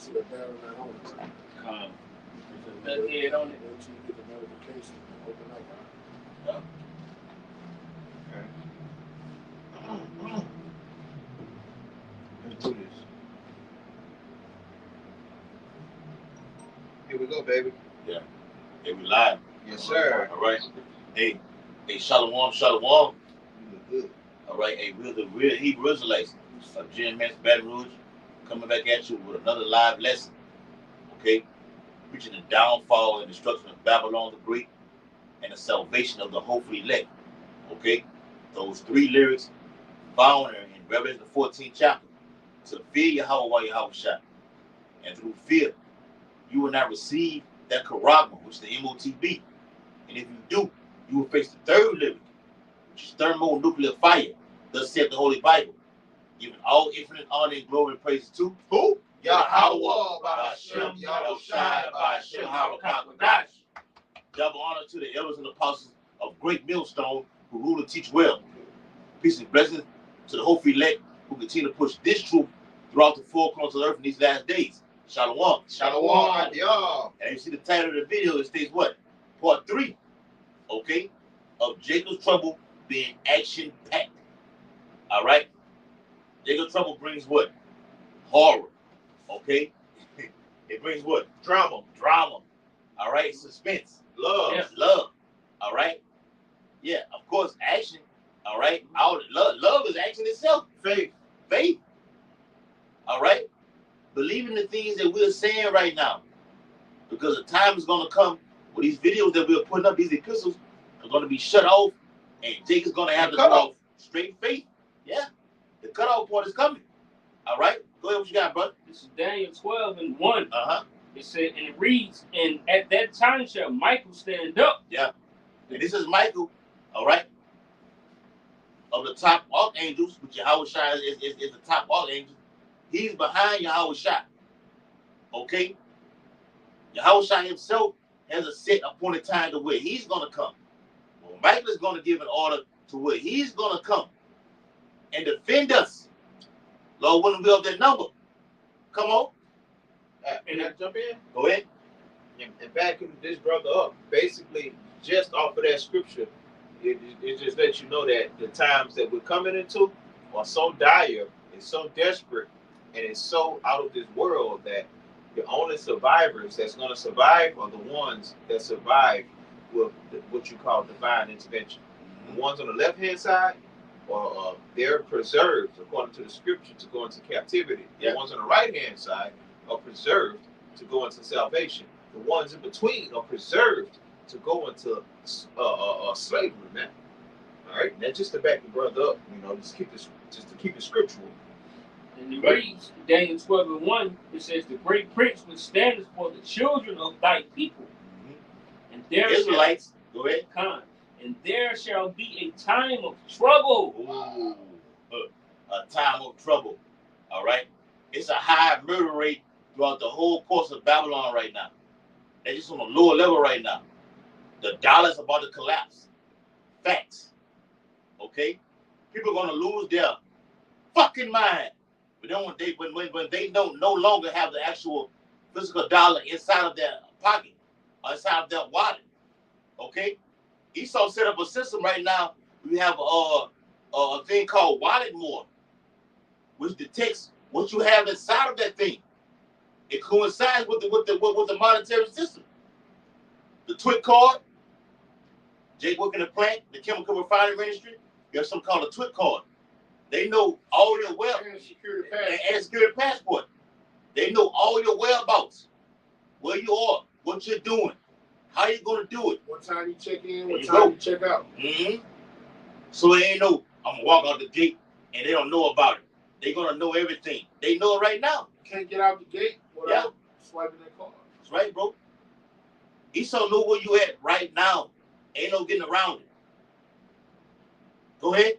See the bell not on the time. Come. The head on it. Once you get the notification, open up. Okay. Let's do this. Here we go, baby. Yeah. Hey, we live. Yes, sir. All right. Hey, Shalom, Shalom. You look good. All right. Hey, we're the real Hebrew Israelites of Jim Man's Baton Rouge, coming back at you with another live lesson. Okay. Preaching the downfall and destruction of Babylon the Great and the salvation of the hopeful elect. Okay. Those three lyrics found in Revelation the 14th chapter. To fear Yahweh while Yahweh shot. And through fear, you will not receive that charagma, which is the MOTB. And if you do, you will face the third lyric, which is thermonuclear fire. Thus saith the Holy Bible. Giving all infinite honor and glory and praise to who? Yahweh, Ba'ashem, Yahushai, Ba'ashem, Harakakadash. Double honor to the elders and apostles of Great Millstone who rule and teach well. Peace and blessings to the hopeful elect who continue to push this truth throughout the four corners of the earth in these last days. Shalom. Shalom, y'all. And you see the title of the video, it states what? Part 3, okay, of Jacob's trouble being action-packed. All right? Jacob's trouble brings what? Horror, okay? It brings what? Drama. All right? Suspense. Love. Yeah. Love. All right? Yeah, of course, action. All right? Love is action itself. Faith. All right? Believing the things that we're saying right now. Because the time is going to come where these videos that we're putting up, these epistles, are going to be shut off. And Jacob's going to have to go off straight faith. Yeah. The cutoff point is coming. All right? Go ahead, what you got, brother? This is Daniel 12:1. Uh-huh. It said, and it reads, and at that time shall Michael stand up. Yeah. And this is Michael, all right, of the top archangels, which Yahweh Shai is the top archangel. He's behind Yahweh Shai. Okay? Yahweh Shai himself has a set appointed time to where he's going to come. Well, Michael is going to give an order to where he's going to come and defend us. Lord, wouldn't we of that number? Come on. Can I jump in? Go ahead. And backing this brother up, basically, just off of that scripture, it just lets you know that the times that we're coming into are so dire, it's so desperate, and it's so out of this world that the only survivors that's going to survive are the ones that survive with what you call divine intervention. The ones on the left-hand side, they're preserved, according to the scripture, to go into captivity. Yeah. The ones on the right-hand side are preserved to go into salvation. The ones in between are preserved to go into slavery, man. All right, now just to back the brother up, just to keep it scriptural. And it reads, Daniel 12:1, it says, the great prince which standeth for the children of thy people. Mm-hmm. And there Israelites, go ahead. And there shall be a time of trouble. Ooh, a time of trouble. All right. It's a high murder rate throughout the whole course of Babylon right now. They're just on a lower level right now. The dollar's about to collapse. Facts. Okay? People are going to lose their fucking mind. But then when they don't no longer have the actual physical dollar inside of their pocket or inside of their wallet. Okay? Esau set up a system right now. We have a thing called wallet more, which detects what you have inside of that thing. It coincides with the monetary system. The TWIC card, Jake working the plant, the chemical refining industry, you have something called a TWIC card. They know all your wealth and security passport. They know all your whereabouts, where you are, what you're doing, how you're gonna do it. What time you check in, what time you check out. Mm-hmm. So they ain't no, I'm gonna walk out the gate and they don't know about it. They're gonna know everything. They know it right now. You can't get out the gate without swiping that card. That's right, bro. Esau know where you at right now. Ain't no getting around it. Go ahead.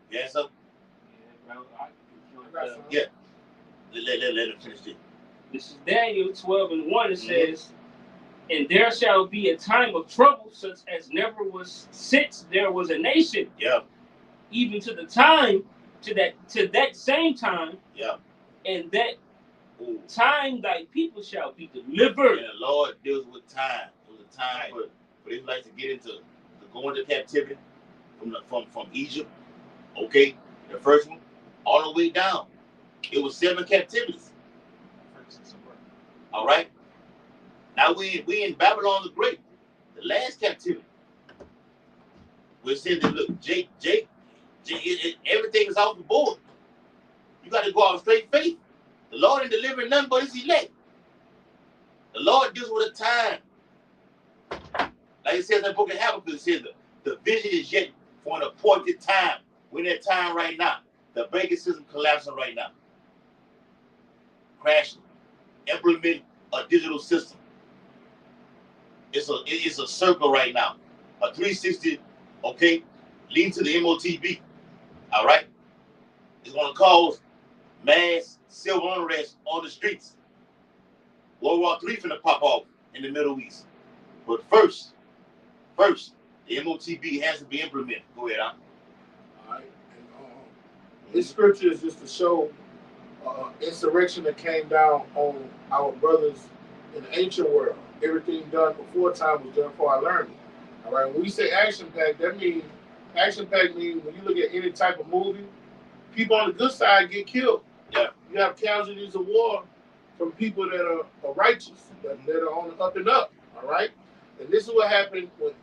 Yes, sir. Yeah. Let him finish it. This is Daniel 12:1. It says, and there shall be a time of trouble such as never was since there was a nation. Yeah. Even to the time, to that same time. Yeah. And that Ooh. Time thy people shall be delivered. And the Lord deals with time. It was a time for the Israelites to get into to go into captivity from Egypt. Okay, the first one, all the way down. It was 7 captivities. All right. Now we in Babylon the Great, the last captivity. We're saying that look, Jake, everything is off the board. You got to go out straight faith. The Lord ain't delivering nothing but his elect. The Lord deals with a time. Like it says in the book of Habakkuk, it says the vision is yet for an appointed time. We're in that time right now. The banking system collapsing right now. Crashing. Implement a digital system. It's a circle right now. A 360, okay, leading to the MOTB. All right? It's going to cause mass civil unrest on the streets. World War III finna pop off in the Middle East. But first, the MOTB has to be implemented. Go ahead, All right. And, this scripture is just to show insurrection that came down on our brothers in the ancient world. Everything done before time was done for our learning. All right. When we say action pack, that means action pack means when you look at any type of movie, people on the good side get killed. Yeah. You have casualties of war from people that are righteous, that are on the up and up. All right. And this is what happened with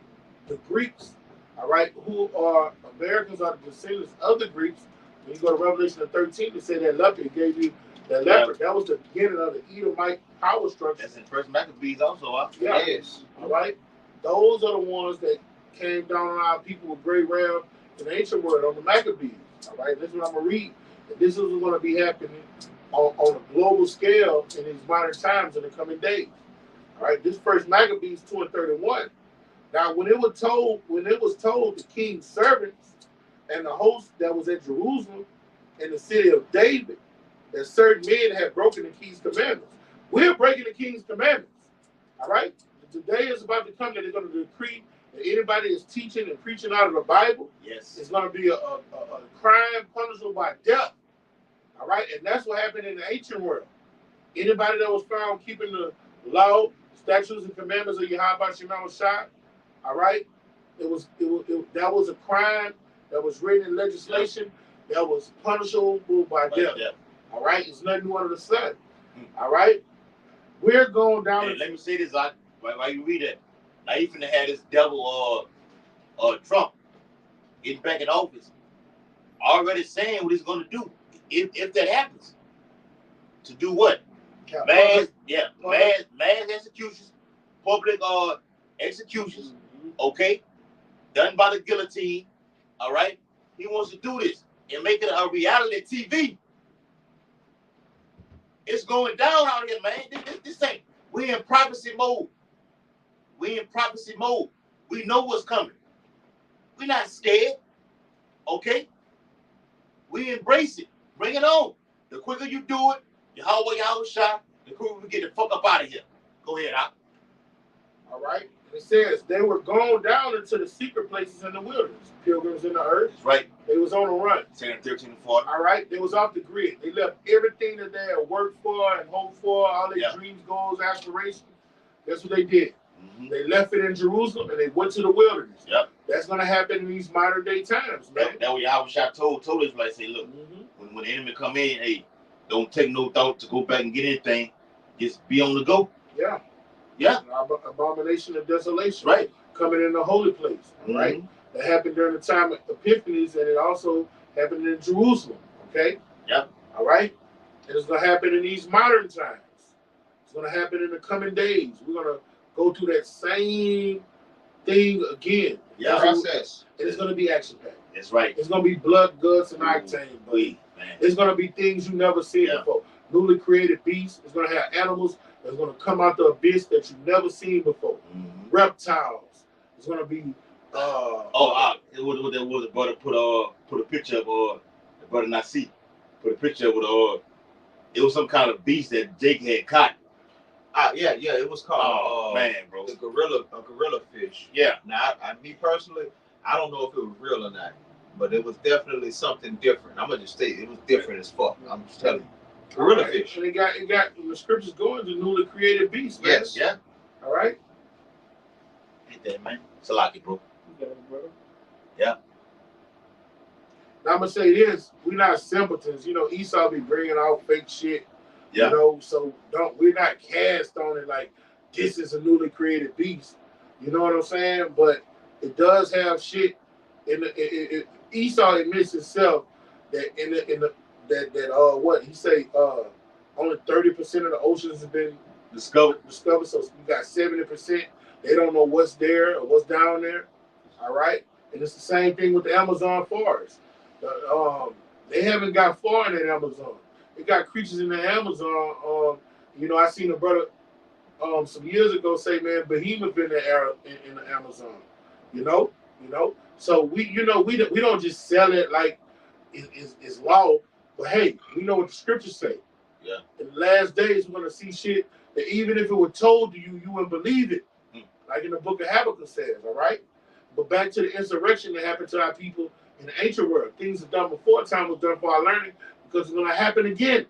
the Greeks. All right, who are Americans are the descendants of the Greeks. When you go to Revelation 13, it said that leopard gave you that leopard. That was the beginning of the Edomite power structure. That's in First Maccabees also. Yeah. Yes. All right. Those are the ones that came down on our people with great wrath in the ancient world on the Maccabees. All right. This is what I'm going to read. And this is what's going to be happening on a global scale in these modern times in the coming days. All right. This First Maccabees 2:31. Now, when it was told the king's servants and the host that was at Jerusalem in the city of David that certain men had broken the king's commandments. We're breaking the king's commandments. All right? The day is about to come that they're going to decree that anybody is teaching and preaching out of the Bible, yes, it's going to be a crime punishable by death. All right? And that's what happened in the ancient world. Anybody that was found keeping the law, statutes, and commandments of Yahweh Shema Shai, all right, that was a crime that was written in legislation that was punishable by death. All right, it's nothing new under the sun. All right, we're going down. Hey, let me say this, while you read it. Now you finna have this devil, Trump, getting back in office, already saying what he's gonna do if that happens. To do what? Mass executions, public executions. Okay, done by the guillotine. All right, he wants to do this and make it a reality TV. It's going down out here, man. This ain't. We're in prophecy mode. We know what's coming. We're not scared. Okay, we embrace it. Bring it on. The quicker you do it, Yahweh Shai, the quicker we get the fuck up out of here. Go ahead, Al. All right. It says they were going down into the secret places in the wilderness, pilgrims in the earth. That's right. They was on the run. 10, 13, and 14. All right. They was off the grid. They left everything that they had worked for and hoped for, all their dreams, goals, aspirations. That's what they did. Mm-hmm. They left it in Jerusalem and they went to the wilderness. Yep. That's going to happen in these modern day times, man. That what Yahweh Shai told us, like, say, look, when the enemy come in, hey, don't take no thought to go back and get anything. Just be on the go. Yeah. Yeah. Abomination of desolation. Right. Coming in the holy place. Right. That happened during the time of Epiphanies, and it also happened in Jerusalem. Okay. Yeah. All right. And it's going to happen in these modern times. It's going to happen in the coming days. We're going to go through that same thing again. Yeah. Process. And it's going to be action packed. That's right. It's going to be blood, guts, and octane. It's going to be things you never seen before. Newly created beasts. It's going to have animals that's going to come out the abyss that you've never seen before. Reptiles. It's going to be. It was the brother put a picture of the brother not see. Put a picture of it was some kind of beast that Jake had caught. Yeah, it was called man, bro. a gorilla fish. Yeah. Now, me personally, I don't know if it was real or not, but it was definitely something different. I'm gonna just say it was different as fuck. I'm just telling you. Gorilla fish. And it got the scriptures going to newly created beasts, man. Yes. Yeah. All right. Ain't that, man? Salaki, bro. You got it, brother. Yeah. Now I'm gonna say this: we're not simpletons. You know, Esau be bringing out fake shit. Yeah. You know, so we're not cast on it like this is a newly created beast. You know what I'm saying? But it does have shit in the. Esau admits himself that that what he say only 30% of the oceans have been Discovered. So you got 70%. They don't know what's there or what's down there. All right, and it's the same thing with the Amazon forest. They haven't got far in that Amazon. They got creatures in the Amazon. You know, I seen a brother some years ago say, man, behemoth in the Amazon. You know. So we don't just sell it like it's law, but hey, we know what the scriptures say. Yeah. In the last days, we're gonna see shit that even if it were told to you, you wouldn't believe it. Like in the book of Habakkuk says, all right? But back to the insurrection that happened to our people in the ancient world. Things are done before time was done for our learning because it's gonna happen again.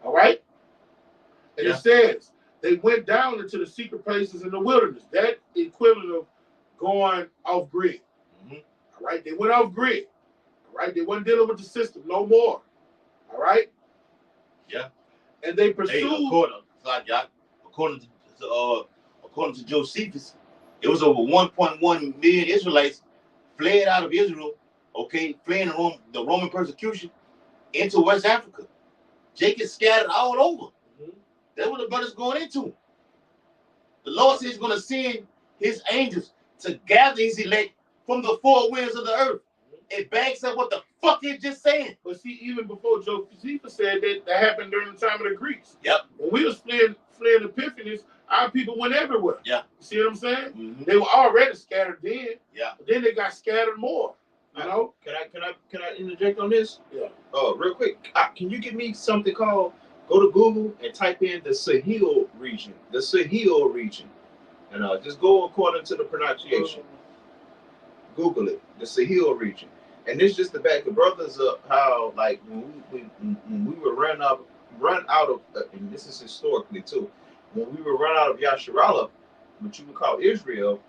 All right? And it says they went down into the secret places in the wilderness. That equivalent of going off grid. All right, they went off grid. All right, they weren't dealing with the system no more. All right. Yeah. And they pursued. Hey, according to Josephus, it was over 1.1 million Israelites fled out of Israel. Okay, fleeing the Roman persecution into West Africa. Jacob scattered all over. That's what the brother's going into. The Lord says he's going to send his angels to gather his elect from the four winds of the earth. It backs up what the fuck he's just saying. But see, even before Josephus said that happened during the time of the Greeks. Yep. When we was fleeing Epiphanes, our people went everywhere. Yeah. You see what I'm saying? They were already scattered then. Yeah. But then they got scattered more. You know? Can I interject on this? Yeah. Real quick. Can you give me something called? Go to Google and type in the Sahel region. The Sahel region, and just go according to the pronunciation. Google it. The Sahel region. And this just to back the brothers up how like when we were run out of and this is historically too, when we were run out of Yasharallah, what you would call Israel,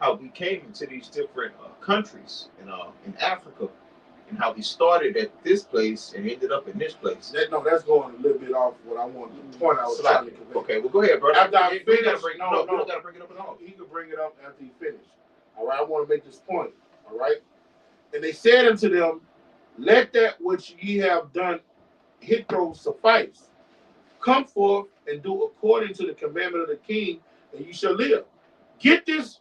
how we came into these different countries in Africa, and how we started at this place and ended up in this place. That's going a little bit off what I wanted to point out. Okay, well go ahead, brother. After I finish, we gotta bring it up at all. He can bring it up after he finishes. All right, I want to make this point. All right. And they said unto them, let that which ye have done hitherto suffice. Come forth and do according to the commandment of the king, and you shall live. Get this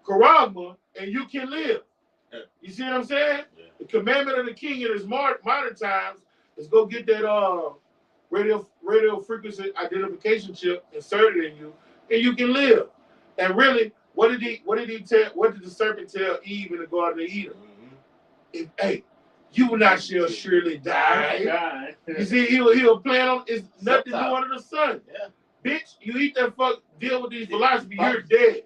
charagma, and you can live. Yeah. You see what I'm saying? Yeah. The commandment of the king in his modern times is go get that radio frequency identification chip inserted in you, and you can live. And really, what did the serpent tell Eve in the Garden of Eden? Hey, you will not shall surely die. You see, he'll plan on it's nothing new under the sun. Yeah. Bitch, you eat that fuck, deal with these philosophy, you're dead.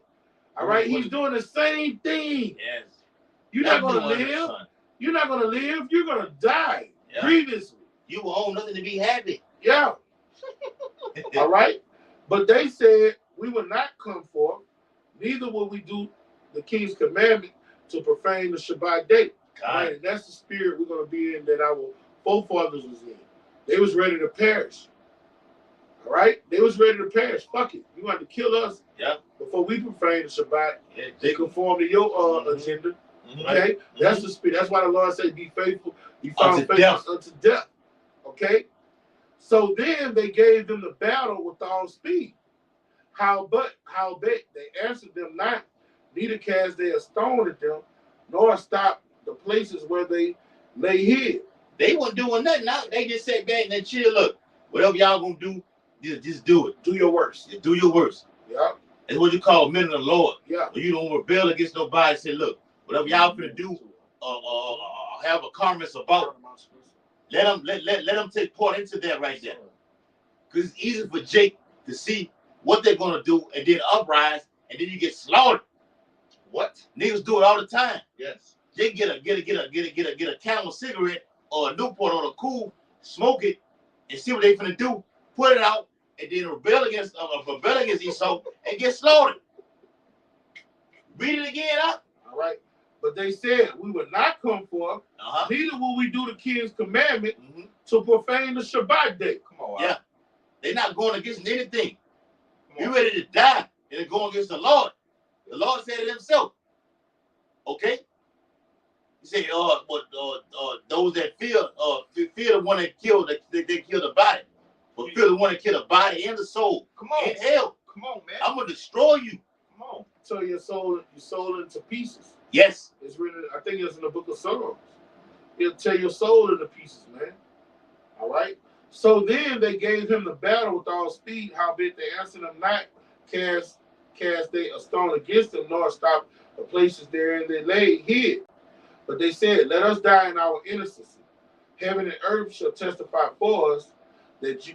All right, he's doing the same thing. Yes. You're not gonna live. You're not gonna live. You're gonna die grievously. You will own nothing to be happy. Yeah. All right, but they said we will not come forth, neither will we do the king's commandment to profane the Shabbat day. Right, and that's the spirit we're going to be in that our forefathers was in. They was ready to perish. All right? They was ready to perish. Fuck it. You want to kill us before we profane the Shabbat. They conform to your agenda. Okay? That's the spirit. That's why the Lord said, be faithful. Be found faithful unto death. Okay? So then they gave them the battle with all speed. Howbeit they answered them not, neither cast they a stone at them, nor stop the places where they lay hid. They weren't doing nothing. Now they just sat back and chill. Look, whatever y'all gonna do, just do it. Do your worst. Just do your worst. Yeah. It's what you call men of the Lord. Yeah. When you don't rebel against nobody, say, look, whatever y'all gonna do, have a comments about. Let them take part into that right there. Because it's easy for Jake to see what they're gonna do and then uprise and then you get slaughtered. What? Niggas do it all the time. Yes. They get a Camel cigarette or a Newport or a Cool, smoke it, and see what they finna do. Put it out and then rebel against Esau and get slaughtered. Read it again, huh? All right. But they said, we would not come forth, Uh-huh. neither will we do the king's commandment to profane the Shabbat day. Come on. Yeah. They're not going against anything. You're ready to die and they're going against the Lord. The Lord said it himself. Okay? He said, those that fear the one that killed they kill the body. But fear the one that killed the body and the soul. Come on. In hell. Come on, man. I'm gonna destroy you. Come on. So your soul into pieces. Yes. It's written, I think it's in the book of Psalms. It'll tear your soul into pieces, man. All right? So then they gave him the battle with all speed, howbeit they answered him not, cast they a stone against him, nor stop the places therein they lay hid. But they said, let us die in our innocency. Heaven and earth shall testify for us that you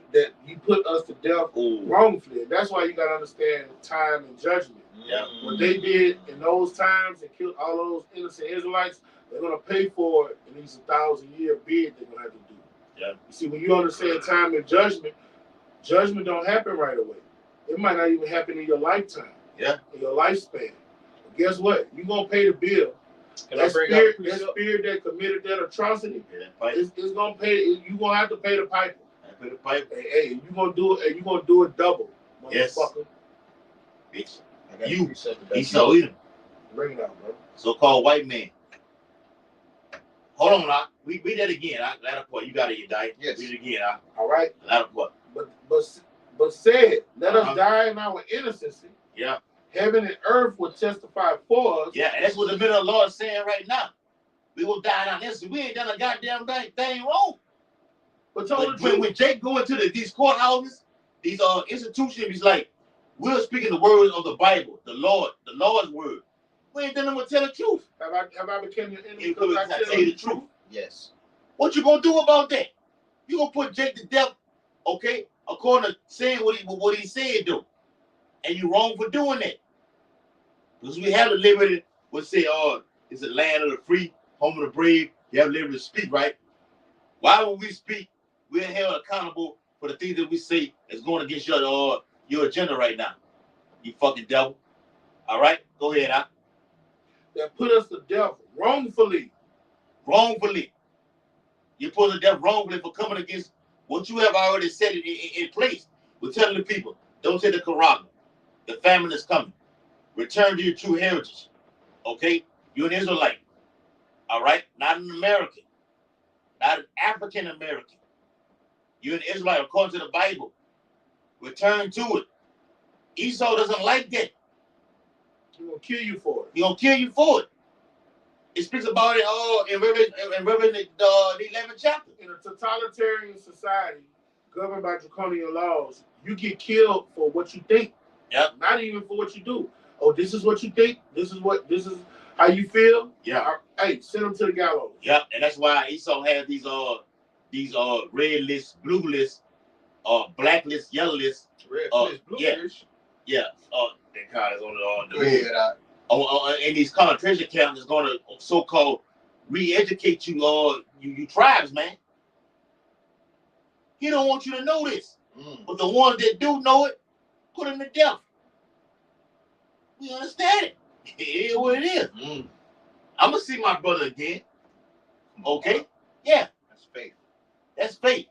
put us to death wrongfully. And that's why you got to understand time and judgment. Yeah. What they did in those times and killed all those innocent Israelites, they're going to pay for it in these 1,000-year bid they're going to have to do. Yeah. You see, when you understand time and judgment don't happen right away. It might not even happen in your lifetime. Yeah. In your lifespan. But guess what? You're going to pay the bill. That spirit that committed that atrocity, it's going to pay. You're going to have to pay the piper. Pay the piper. Hey, you're going to do it, and you're going to do it double. Yes. Bitch. You, Esau Edom. Bring it out, bro. So-called white man. Hold on, now. Read that again. Latter part. You got it, you die. Yes. Read it again. All right. Latter part. But said, let us die in our innocency. Yeah. Heaven and earth will testify for us. Yeah, and that's what the middle of the Lord is saying right now. We will die in our innocency. We ain't done a goddamn thing wrong. But when Jake go into these courthouses, these institutions, he's like, we're speaking the words of the Bible, the Lord's word. We ain't done them to tell the truth. Have I become your enemy because I tell you the truth? Yes. What you gonna do about that? You gonna put Jake to death, okay? According to saying what he said, though, and you wrong for doing that. Because we have the liberty, we'll say, it's the land of the free, home of the brave. You have the liberty to speak, right? Why would we speak? We're held accountable for the things that we say is going against your agenda right now. You fucking devil. All right? Go ahead, huh? That put us to death wrongfully. Wrongfully. You put us to death wrongfully for coming against what you have already set in place. We're telling the people, don't take the Quran. The famine is coming. Return to your true heritage. Okay? You're an Israelite. All right? Not an American. Not an African American. You're an Israelite according to the Bible. Return to it. Esau doesn't like that. He's going to kill you for it. He's going to kill you for it. It speaks about it in Revelation, the 11th chapter. In a totalitarian society governed by draconian laws, you get killed for what you think. Yep. Not even for what you do. Oh, this is what you think. This is how you feel. Yeah. Hey, send them to the gallows. Yep. And that's why Esau has these red lists, blue lists, black lists, yellow lists. Red list, blue list. Yeah. That card is on the in these concentration camps is going to so-called re-educate you, you tribes, man. He don't want you to know this. But the ones that do know it, put them to death. We understand it. It is what it is. I'm gonna see my brother again. Okay? Yeah. That's faith. That's faith.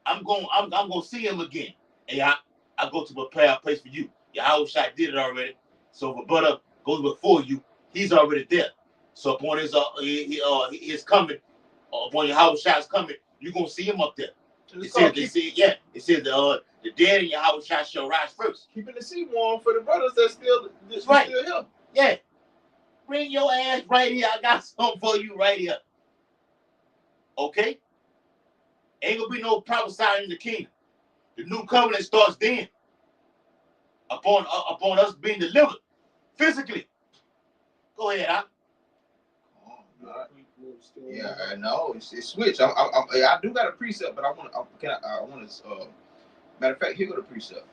I'm gonna see him again. And I go to prepare a place for you. Yahweh Shai did it already. So if a brother goes before you, he's already there. So upon his coming, upon Yahweh Shai's coming, you're gonna see him up there. It says the dead in Yahweh Shai shall rise first. Keeping the seat warm for the brothers that's still here. Yeah. Bring your ass right here. I got something for you right here. Okay? Ain't gonna be no prophesying in the kingdom. The new covenant starts then. Upon us being delivered physically. Go ahead, huh? Yeah, I know. It's switched. I do got a precept, but I want to. Matter of fact, here go the precept.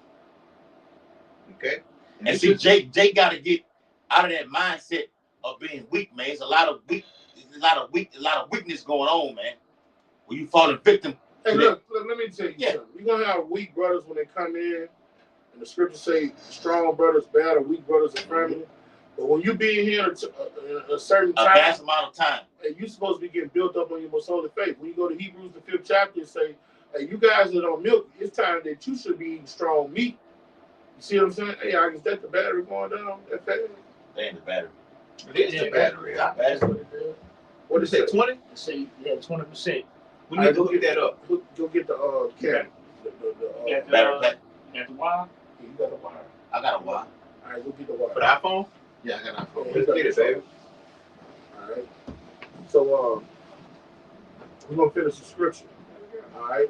Okay. And see, Jake got to get out of that mindset of being weak, man. It's a lot of weakness going on, man. When you falling victim Hey, So look, let me tell you Yeah. something. You're going to have weak brothers when they come in, and the scriptures say strong brothers battle, weak brothers are family. But when you be in here at a certain a time, vast amount of time. and you're supposed to be getting built up on your most holy faith. When you go to Hebrews, the 5th chapter, and say, hey, you guys that on milk, it's time that you should be eating strong meat. You see what I'm saying? Hey, I guess that's the battery going down that fast. They ain't the battery. It is the battery. That's what it is. What did it say? 20? Say yeah, 20%. We need to hook that up. Go get the camera. Got the Battery pack. got the wire. You got the wire. I got a wire. All right, go get the wire. For the iPhone? Yeah, I got an iPhone. Let's get it, baby. All right. So we're gonna finish the scripture. All right.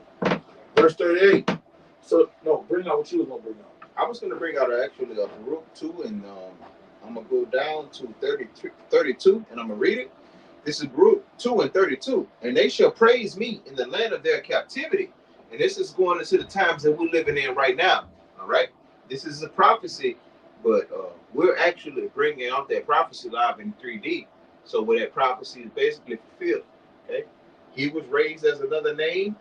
Verse 38. So no, bring out what you was gonna bring out. I was going to bring out actually Baruch 2, and I'm going to go down to 32, and I'm going to read it. This is Baruch 2 and 32. And they shall praise me in the land of their captivity. And this is going into the times that we're living in right now. All right. This is a prophecy, but we're actually bringing out that prophecy live in 3D. So where that prophecy is basically fulfilled. Okay. He was raised as another name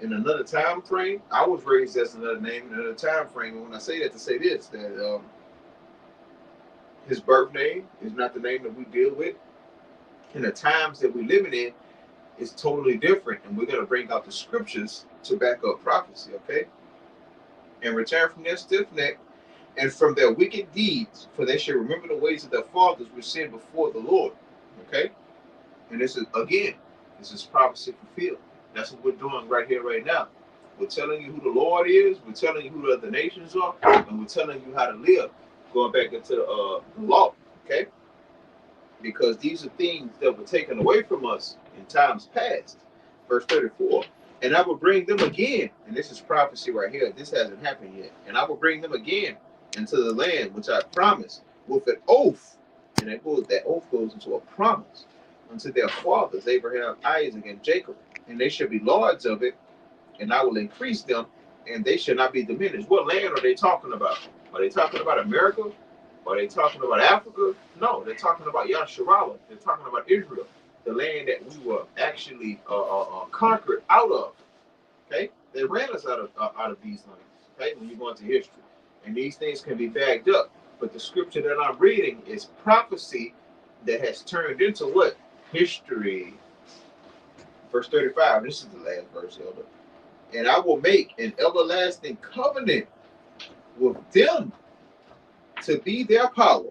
in another time frame. I was raised as another name in another time frame. And when I say that, to say this, that his birth name is not the name that we deal with. And the times that we're living in is totally different. And we're going to bring out the scriptures to back up prophecy, okay? And return from their stiff neck and from their wicked deeds, for they shall remember the ways of their fathers which sinned before the Lord, okay? And this is, again, this is prophecy fulfilled. That's what we're doing right here, right now. We're telling you who the Lord is. We're telling you who the other nations are. And we're telling you how to live, going back into the law, okay? Because these are things that were taken away from us in times past. Verse 34. And I will bring them again. And this is prophecy right here. This hasn't happened yet. And I will bring them again into the land which I promised with an oath. And that oath goes into a promise unto their fathers, Abraham, Isaac, and Jacob. And they shall be lords of it, and I will increase them, and they shall not be diminished. What land are they talking about? Are they talking about America? Are they talking about Africa? No, they're talking about Yasharallah. They're talking about Israel, the land that we were actually conquered out of. Okay, they ran us out of these lands. Okay, when you go into history, and these things can be backed up. But the scripture that I'm reading is prophecy that has turned into what? History. Verse 35, this is the last verse, Elder. And I will make an everlasting covenant with them to be their power,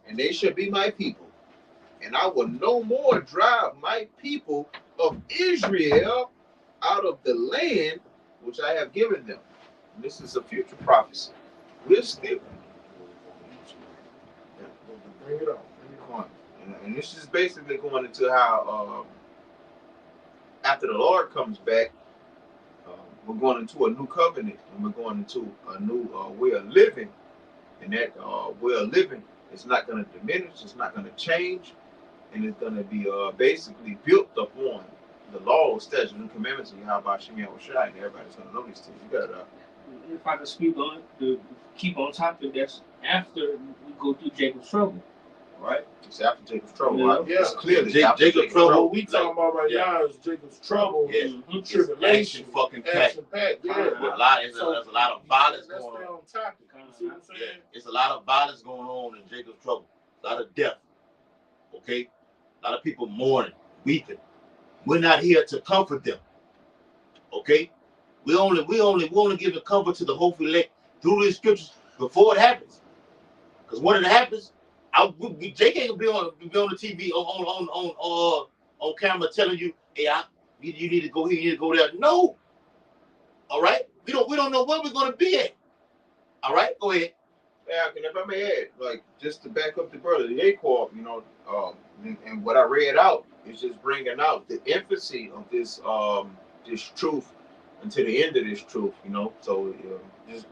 and they shall be my people. And I will no more drive my people of Israel out of the land which I have given them. And this is a future prophecy. We're still. Bring it on. And this is basically going into how after the Lord comes back, we're going into a new covenant, and we're going into a new way of living. And that way of living is not going to diminish, it's not going to change, and it's going to be basically built upon the laws, statutes, and commandments of Yahweh Shem Yahushua, and everybody's going to know these things. You got it. If I can speak on to keep on top of that's after we go through Jacob's trouble, right? It's after Jacob's trouble. Yeah. Right? Yeah. It's clearly Jacob's Jacob's trouble. What we talking about right now is Jacob's trouble, Yeah. tribulation, Action fucking packed. action packed. Yeah. There's a lot of violence Let's going stay on. on topic. You see what I'm saying? Yeah, it's a lot of violence going on in Jacob's trouble. A lot of death. Okay? A lot of people mourning, weeping. We're not here to comfort them. Okay? We only give the comfort to the hopeful elect through these scriptures before it happens. Because when it happens, Jake ain't gonna be on the TV on camera telling you, hey, you need to go here, you need to go there. No. All right? We don't know where we're gonna be at. All right, go ahead. Yeah, and if I may add, like, just to back up the brother, the Aquab, and what I read out is just bringing out the emphasis of this this truth until the end of this truth, So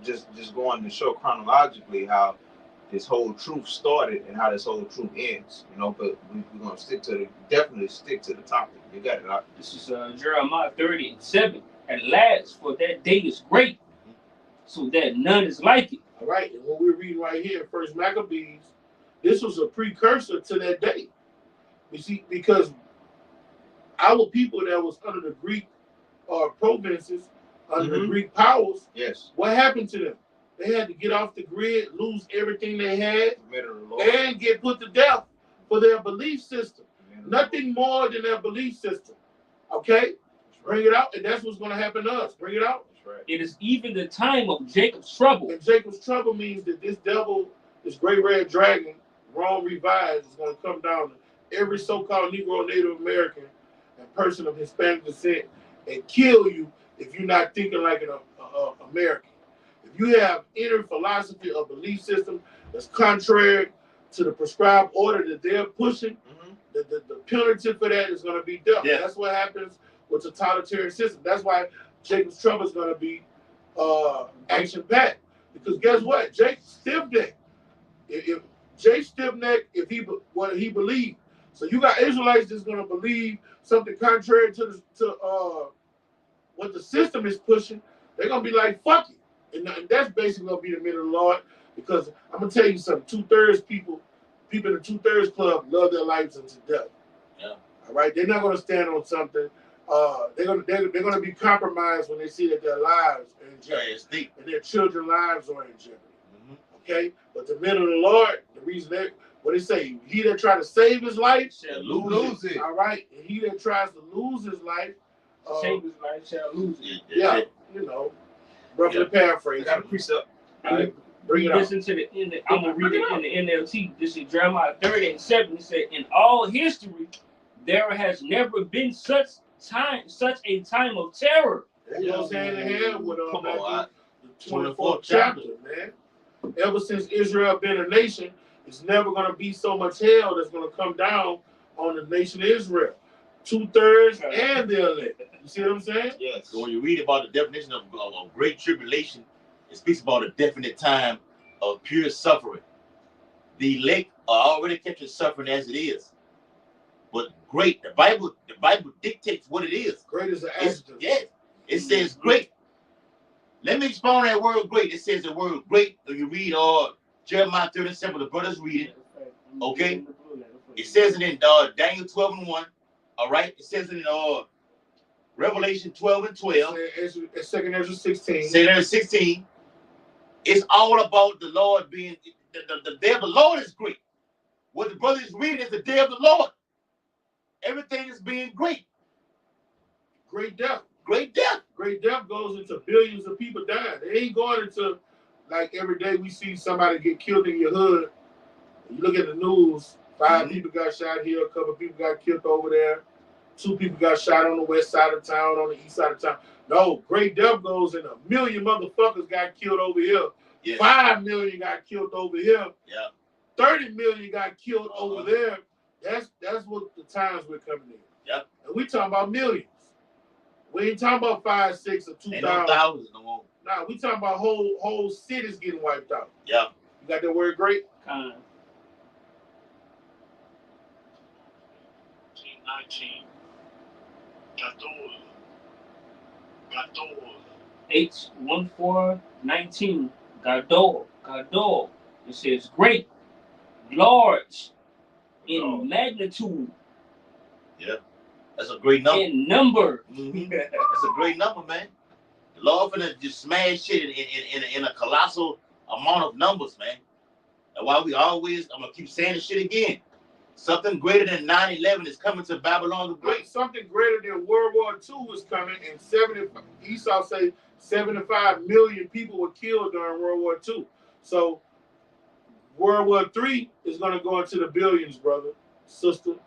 just going to show chronologically how this whole truth started and how this whole truth ends, But we're gonna definitely stick to the topic. You got it. This is Jeremiah 30:7. At last, for that day is great, so that none is like it. All right, and what we're reading right here in First Maccabees, this was a precursor to that day. You see, because our people that was under the Greek provinces under the Mhm. Greek powers, Yes. what happened to them? They had to get off the grid, lose everything they had, The men of the Lord. and get put to death for their belief system. The men of the Nothing more than their belief system. Okay? Lord. That's Bring right. it out, and that's what's going to happen to us. Bring it out. That's right. It is even the time of Jacob's trouble. And Jacob's trouble means that this devil, this great red dragon, Rome revised, is going to come down to every so-called Negro, Native American, and person of Hispanic descent and kill you if you're not thinking like an American. If you have any philosophy or belief system that's contrary to the prescribed order that they're pushing, the penalty for that is going to be death. Yeah. That's what happens with totalitarian system. That's why Jacob's trouble is going to be action-packed. Because guess what? Jake stiff-necked. If Jay stiff-necked, if he what he believed. So you got Israelites that's going to believe something contrary to what the system is pushing. They're going to be like, fuck it. And that's basically going to be the men of the Lord. Because I'm going to tell you something. 2/3 people in the 2/3 club love their lives unto death. Yeah. All right? They're not going to stand on something. They're gonna be compromised when they see that their lives are in jeopardy and their children's lives are in jeopardy. Okay, but the men of the Lord, the reason that what they say, he that try to save his life Shall lose it. All right, and he that tries to lose his life, save his life shall lose it. yeah, you know, roughly paraphrase. I got a precept. All right, bring it out. Listen to I'm gonna read it in the NLT. This is Jeremiah 30:7. It said, "In all history, there has never been such a time of terror." That goes hand in hand with Come on, the 24th chapter, man. Ever since Israel been a nation, it's never going to be so much hell that's going to come down on the nation of Israel. 2/3 and the elect. You see what I'm saying? Yes. So when you read about the definition of great tribulation, it speaks about a definite time of pure suffering. The elect are already catching suffering as it is. But great, the Bible dictates what it is. Great is an adjective. Yes, it says great. Let me expound that word great. It says the word great. If you read Jeremiah 37, the brothers read it. Okay? It says it in Daniel 12:1. All right? It says it in Revelation 12:12. It's 2 Ezra 16. Say there 16. It's all about the Lord being the day of the Lord is great. What the brothers reading is the day of the Lord. Everything is being great. Great death. Great death. Great death goes into billions of people dying. It ain't going into like every day we see somebody get killed in your hood. You look at the news, 5 people got shot here, a couple of people got killed over there, 2 people got shot on the west side of town, on the east side of town. No, great death goes in 1 million motherfuckers got killed over here. Yes. 5 million got killed over here. Yeah. 30 million got killed over there. That's what the times we're coming in. Yep. And we talking about millions. We ain't talking about 5, 6, or 2,000. Ain't no thousands no more. Nah, we talking about whole cities getting wiped out. Yeah. You got that word great? 19. Gadol. H1419. Gadol. It says great, large, in magnitude. Yeah. That's a great number. In number. That's a great number, man. The Lord finna just smash shit in a colossal amount of numbers, man. And why we always, I'm gonna keep saying this shit again. Something greater than 9/11 is coming to Babylon the Great. Something greater than World War II is coming, and Esau say 75 million people were killed during World War II. So World War III is gonna go into the billions, brother, sister.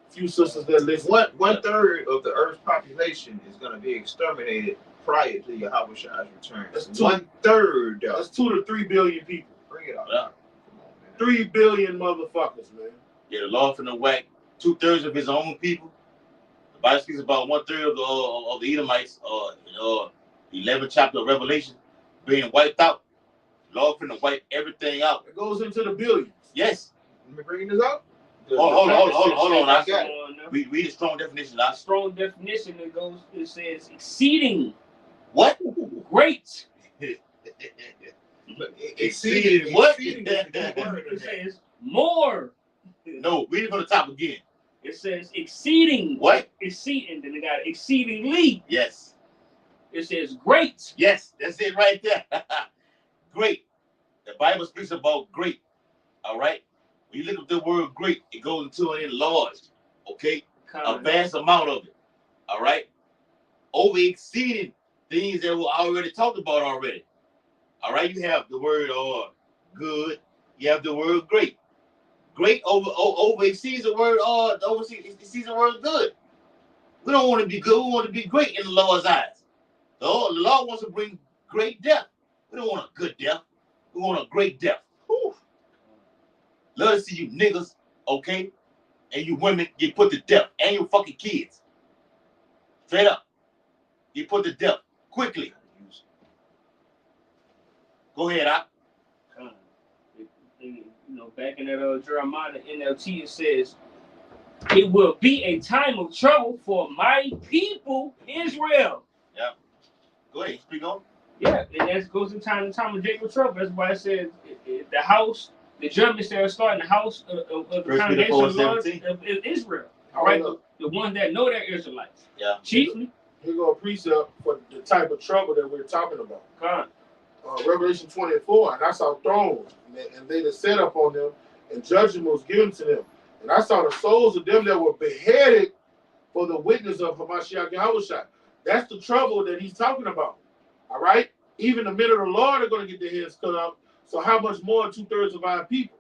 Few sisters that listen. One third of the Earth's population is going to be exterminated prior to Yahweh's return. That's 1/3. That's 2 to 3 billion people. Bring it out. Yeah. Come on, man. 3 billion motherfuckers, man. Yeah, the Lord finna whack 2/3 of his own people. The Bible speaks about 1/3 of the Edomites, 11th chapter of Revelation, being wiped out. The Lord finna wipe everything out. It goes into the billions. Yes. Let me bring this up. Hold on. I got it. Read a strong definition. A strong definition it says exceeding. What? Great. Exceeding what? Exceeding is the key word in It there. says more. No, read it from the top again. It says exceeding. What? Exceeding. Then they got exceedingly. Yes. It says great. Yes, that's it right there. Great. The Bible speaks about great. All right. When you look at the word great, it goes into an enlarged. Okay. A vast amount of it. All right. Over exceeding things that were already talked about already. All right. You have the word good. You have the word great. Great over exceeds the word exceeds the word good. We don't want to be good. We want to be great in the Lord's eyes. The Lord wants to bring great death. We don't want a good death. We want a great death. Whew. Love to see you niggas, okay, and you women get put to death, and your fucking kids. Straight up. Get put to death quickly. Go ahead, You know, back in that Jeremiah NLT, it says, "It will be a time of trouble for my people Israel." Yeah. Go ahead, speak on. Yeah, and that goes in time of Jacob's trouble. That's why it says the house, the judgments that are starting the house of the congregation of Israel. All right, the ones that know they're Israelites. Yeah. Chiefly. Here go a precept for the type of trouble that we're talking about. God. Revelation 24, and I saw thrones, and they that sat up on them, and judgment was given to them. And I saw the souls of them that were beheaded for the witness of Hamashiach Yahushua. That's the trouble that he's talking about. All right? Even the men of the Lord are going to get their heads cut off. So how much more 2/3 of our people?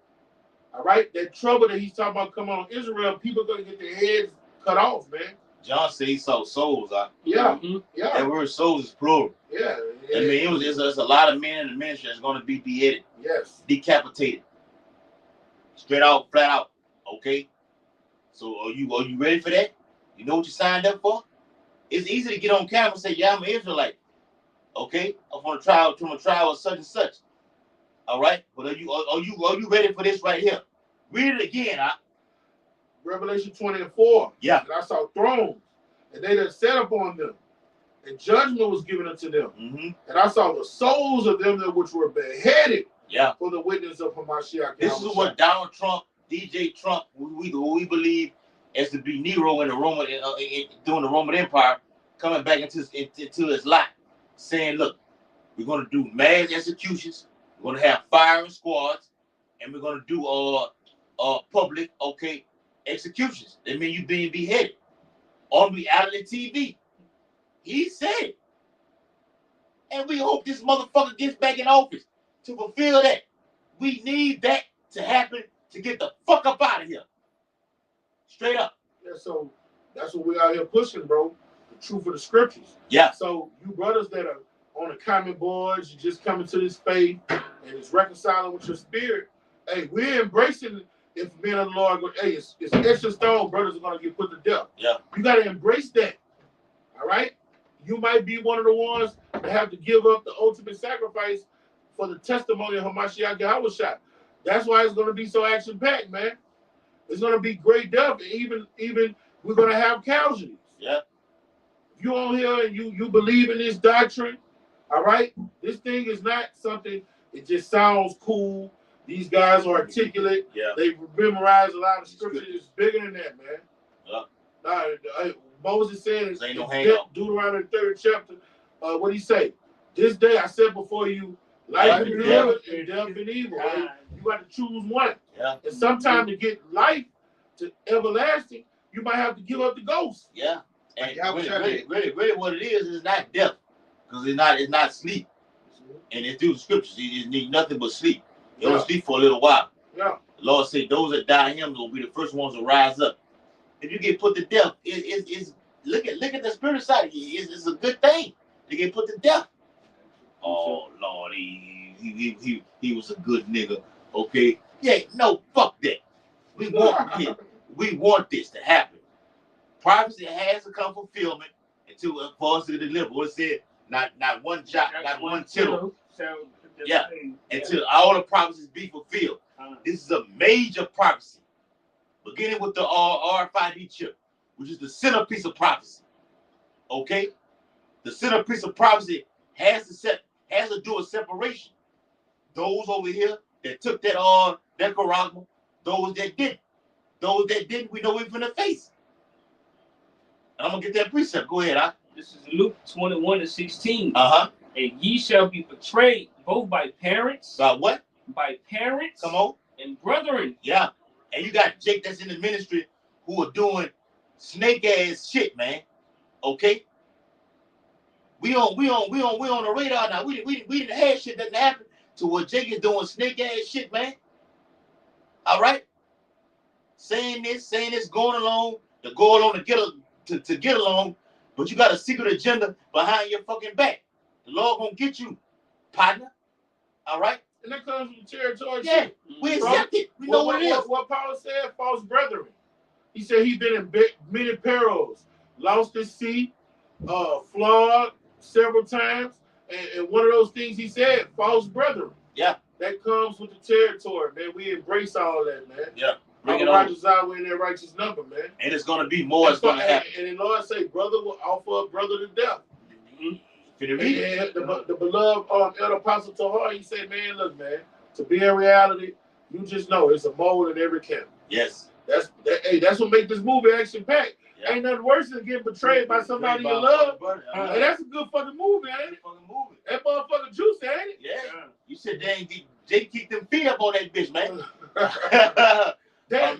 All right? That trouble that he's talking about coming on Israel, people are going to get their heads cut off, man. John said he saw souls. Yeah. Mm-hmm. Yeah. That word souls is plural. Yeah. I mean, it's a lot of men in the ministry that's going to be beheaded. Yes. Decapitated. Straight out, flat out. Okay? So are you ready for that? You know what you signed up for? It's easy to get on camera and say, yeah, I'm an Israelite. Okay? I'm from a trial of such and such. All right? But are you ready for this right here? Read it again, Revelation 24. Yeah. And I saw thrones, and they that sat upon them, and judgment was given unto them. Mm-hmm. And I saw the souls of them that which were beheaded for the witness of Hamashiach. This is what Donald Trump, DJ Trump, who we believe as to be Nero in the Roman during the Roman Empire, coming back into his lot, saying, look, we're going to do mass executions, we're going to have firing squads, and we're going to do public executions. That mean you being beheaded on reality TV. He said it. And we hope this motherfucker gets back in office to fulfill that. We need that to happen to get the fuck up out of here. Straight up. Yeah, so that's what we out here pushing, bro. The truth of the scriptures. Yeah. So you brothers that are on the comment boards, you just coming to this faith and it's reconciling with your spirit. Hey, we're embracing if men of the Lord go, hey, it's extra stone, brothers are gonna get put to death. Yeah. You gotta embrace that. All right? You might be one of the ones that have to give up the ultimate sacrifice for the testimony of Hamashiach Yahushua. That's why it's going to be so action-packed, man. It's going to be great death. Even we're going to have casualties. Yeah. If you're on here and you believe in this doctrine, all right, this thing is not something, it just sounds cool. These guys are articulate. Yeah. They memorize a lot of scripture. It's bigger than that, man. Yeah. Moses said in no hangout. Deuteronomy 3rd chapter, what did he say? This day I set before you life and good and death and evil. You got to choose one. Yeah. And sometimes to get life to everlasting, you might have to give up the ghost. Yeah. And really what it is not death. Because it's not sleep. And it's through the scriptures. You need nothing but sleep. You don't sleep for a little while. Yeah. The Lord said those that die in him will be the first ones to rise up. If you get put to death, it's look at the spirit side. It's a good thing to get put to death. Oh Lord, he was a good nigga. Okay, yeah, no, fuck that. We want this to happen. Prophecy has to come fulfillment until for us to deliver. What it said, not one jot, not one tittle. Yeah, until all the prophecies be fulfilled. This is a major prophecy. Beginning with the RFID chip, which is the centerpiece of prophecy. Okay? The centerpiece of prophecy has to do a separation. Those over here that took that charagma, those that didn't. Those that didn't, we know it from the face. And I'm gonna get that precept. Go ahead, This is Luke 21:16. Uh-huh. And ye shall be betrayed both by parents. By what? By parents. Come on. And brethren. Yeah. And you got Jake that's in the ministry who are doing snake ass shit, man. Okay? We on the radar now. We didn't have shit that happened to what Jake is doing snake ass shit, man. All right? Saying this, going along to get along, but you got a secret agenda behind your fucking back. The Lord gonna get you, partner. All right? And that comes from territory. Yeah, we accept it. We know what it is. What Paul said, false brethren. He said he been in many perils, lost at sea, flogged several times, and one of those things he said, false brethren. Yeah. That comes with the territory, man. We embrace all that, man. Yeah. Bring it on. Righteous out in that righteous number, man. And it's gonna be more. It's gonna happen. And the Lord say, brother will offer a brother to death. Mm-hmm. The beloved elder apostle Tahar, he said, man, look, man, to be a reality, you just know it's a mole in every camp. Yes. That's what makes this movie action packed. Yeah. Ain't nothing worse than getting betrayed by somebody you love. And that's a good fucking movie, ain't it? That motherfucking juicy, ain't it? Yeah. You said they keep them feet up on that bitch, man.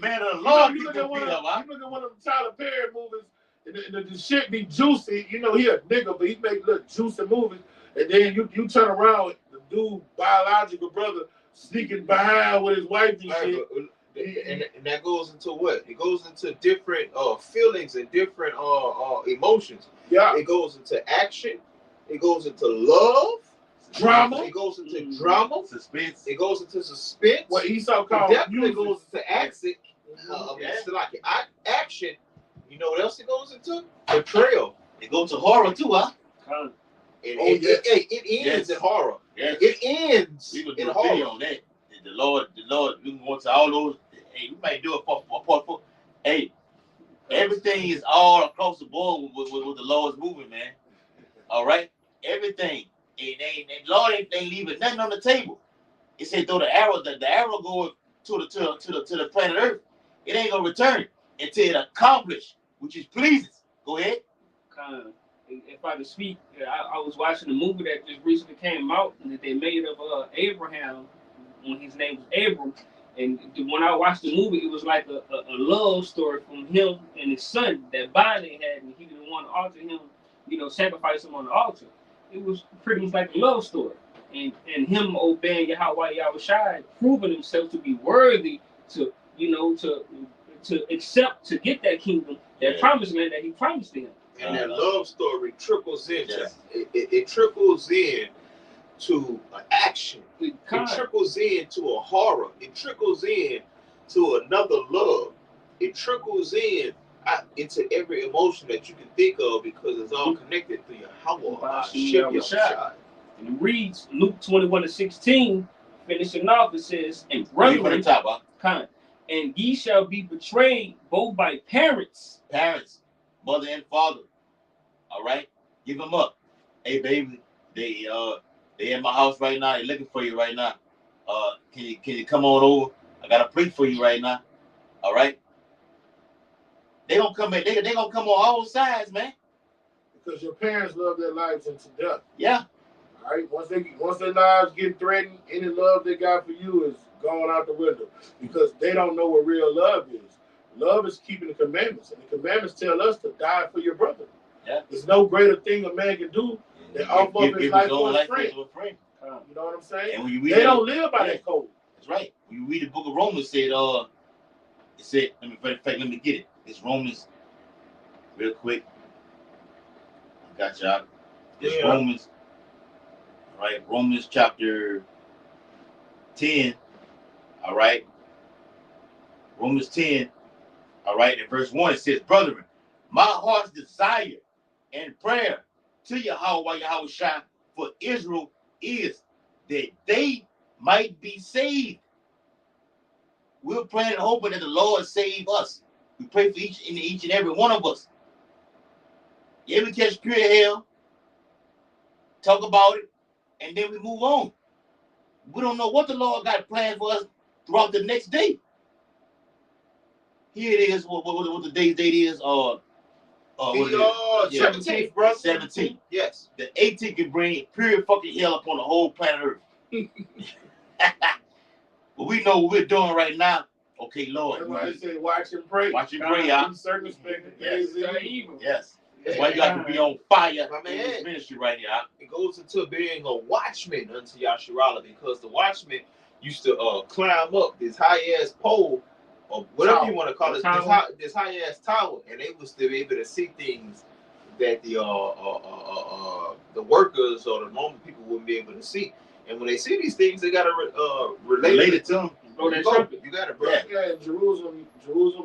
Man of the Lord, you look at one of them Tyler Perry movies, and the shit be juicy. You know, he a nigga, but he make look juicy movies. And then you turn around, the dude biological brother sneaking behind with his wife and shit. And that goes into what? It goes into different feelings and different emotions. Yeah. It goes into action. It goes into love. Drama. It goes into drama. Suspense. It goes into suspense. What Esau called it definitely goes into action. Like action. You know what else it goes into? Betrayal. It goes to horror too, huh? It ends in horror. Yes. It ends we in do horror. A video on that. The Lord, we can go to all those. Hey, we might do it for. Hey, everything is all across the board with the Lord's moving, man. All right, everything. And Lord ain't leaving nothing on the table. It said though the arrow going to the planet Earth, it ain't gonna return until it accomplished, which is pleases. Go ahead. If I could speak, I was watching a movie that just recently came out that they made of Abraham when his name was Abram. And when I watched the movie, it was like a love story from him and his son that bonding had, and he didn't want to alter him, sacrifice him on the altar. It was pretty much like a love story. And him obeying Yahweh Yahushua, proving himself to be worthy to accept, to get that kingdom, that promised land that he promised to him. And that love story trickles into it trickles in to an action. It trickles into a horror. It trickles in to another love. It trickles in into every emotion that you can think of because it's all connected to Yahweh. And it reads Luke 21:16, finishing off, it says, and brethren, and ye shall be betrayed both by parents, mother and father. All right, give them up. Hey, baby, they in my house right now. They looking for you right now. Can you come on over? I got a plate for you right now. All right. They gonna come in. They gonna come on all sides, man. Because your parents love their lives into death. Yeah. All right. Once their lives get threatened, any love they got for you is going out the window because they don't know what real love is. Love is keeping the commandments, and the commandments tell us to die for your brother. Yeah. There's no greater thing a man can do than offer up his life for his friend. You know what I'm saying? And when you read they don't live by that code. That's right. When you read the book of Romans, it said, let me get it. It's Romans, real quick. I got y'all. It's Romans. All right, Romans chapter 10. All right. Romans 10. All right, in verse 1, it says, brethren, my heart's desire and prayer to Yahweh Yahushua for Israel is that they might be saved. We're praying and hoping that the Lord save us. We pray for each and every one of us. Yeah, we catch pure hell, talk about it, and then we move on. We don't know what the Lord got planned for us throughout the next day. Here it is, what the date is, 17th, bro. 17th. Yes. The 18th can bring pure fucking hell upon the whole planet Earth. But we know what we're doing right now. Okay, Lord. That's why I say watch and pray. Watch and pray, y'all. Circumspect. Yes. Evil. Yes. That's why you got to be on fire in this ministry right here. It goes into being a watchman unto Yasharala, because the watchman used to climb up this high ass pole or whatever you want to call it, this high ass tower, and they was to be able to see things that the workers or the normal people wouldn't be able to see. And when they see these things, they gotta relate it to them. You got it, bro. Yeah, Jerusalem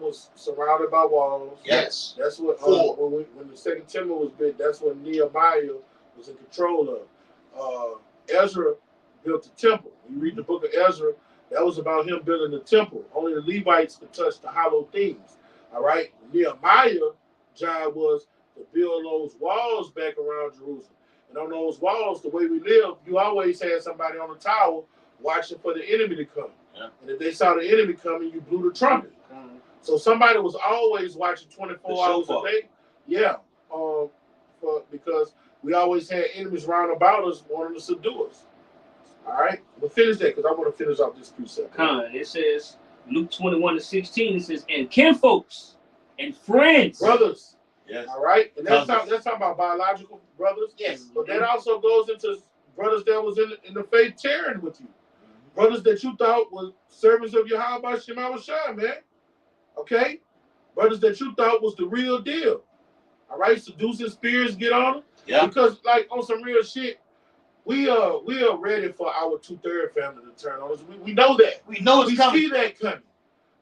was surrounded by walls. Yes. That's what when the second temple was built, that's what Nehemiah was in control of. Ezra built the temple. You read the book of Ezra, that was about him building the temple. Only the Levites could touch the hallowed things. All right. Nehemiah's job was to build those walls back around Jerusalem. And on those walls, the way we live, you always had somebody on the tower watching for the enemy to come. Yeah. And if they saw the enemy coming, you blew the trumpet. So somebody was always watching 24 hours a day. Yeah. Because we always had enemies round about us wanting to subdue us. All right? We'll finish that because I want to finish off this precept. It says, Luke 21:16, it says, and kinfolks and friends. Brothers. Yes. All right? And that's talking about biological brothers. Yes. But that also goes into brothers that was in the faith tearing with you. Brothers that you thought were servants of Yahweh Shema Shai, man. Okay? Brothers that you thought was the real deal. All right? Seducing spirits get on them. Yeah. Because, like, on some real shit, we are ready for our 2/3 family to turn on us. We know that. We know it's coming. We see that coming.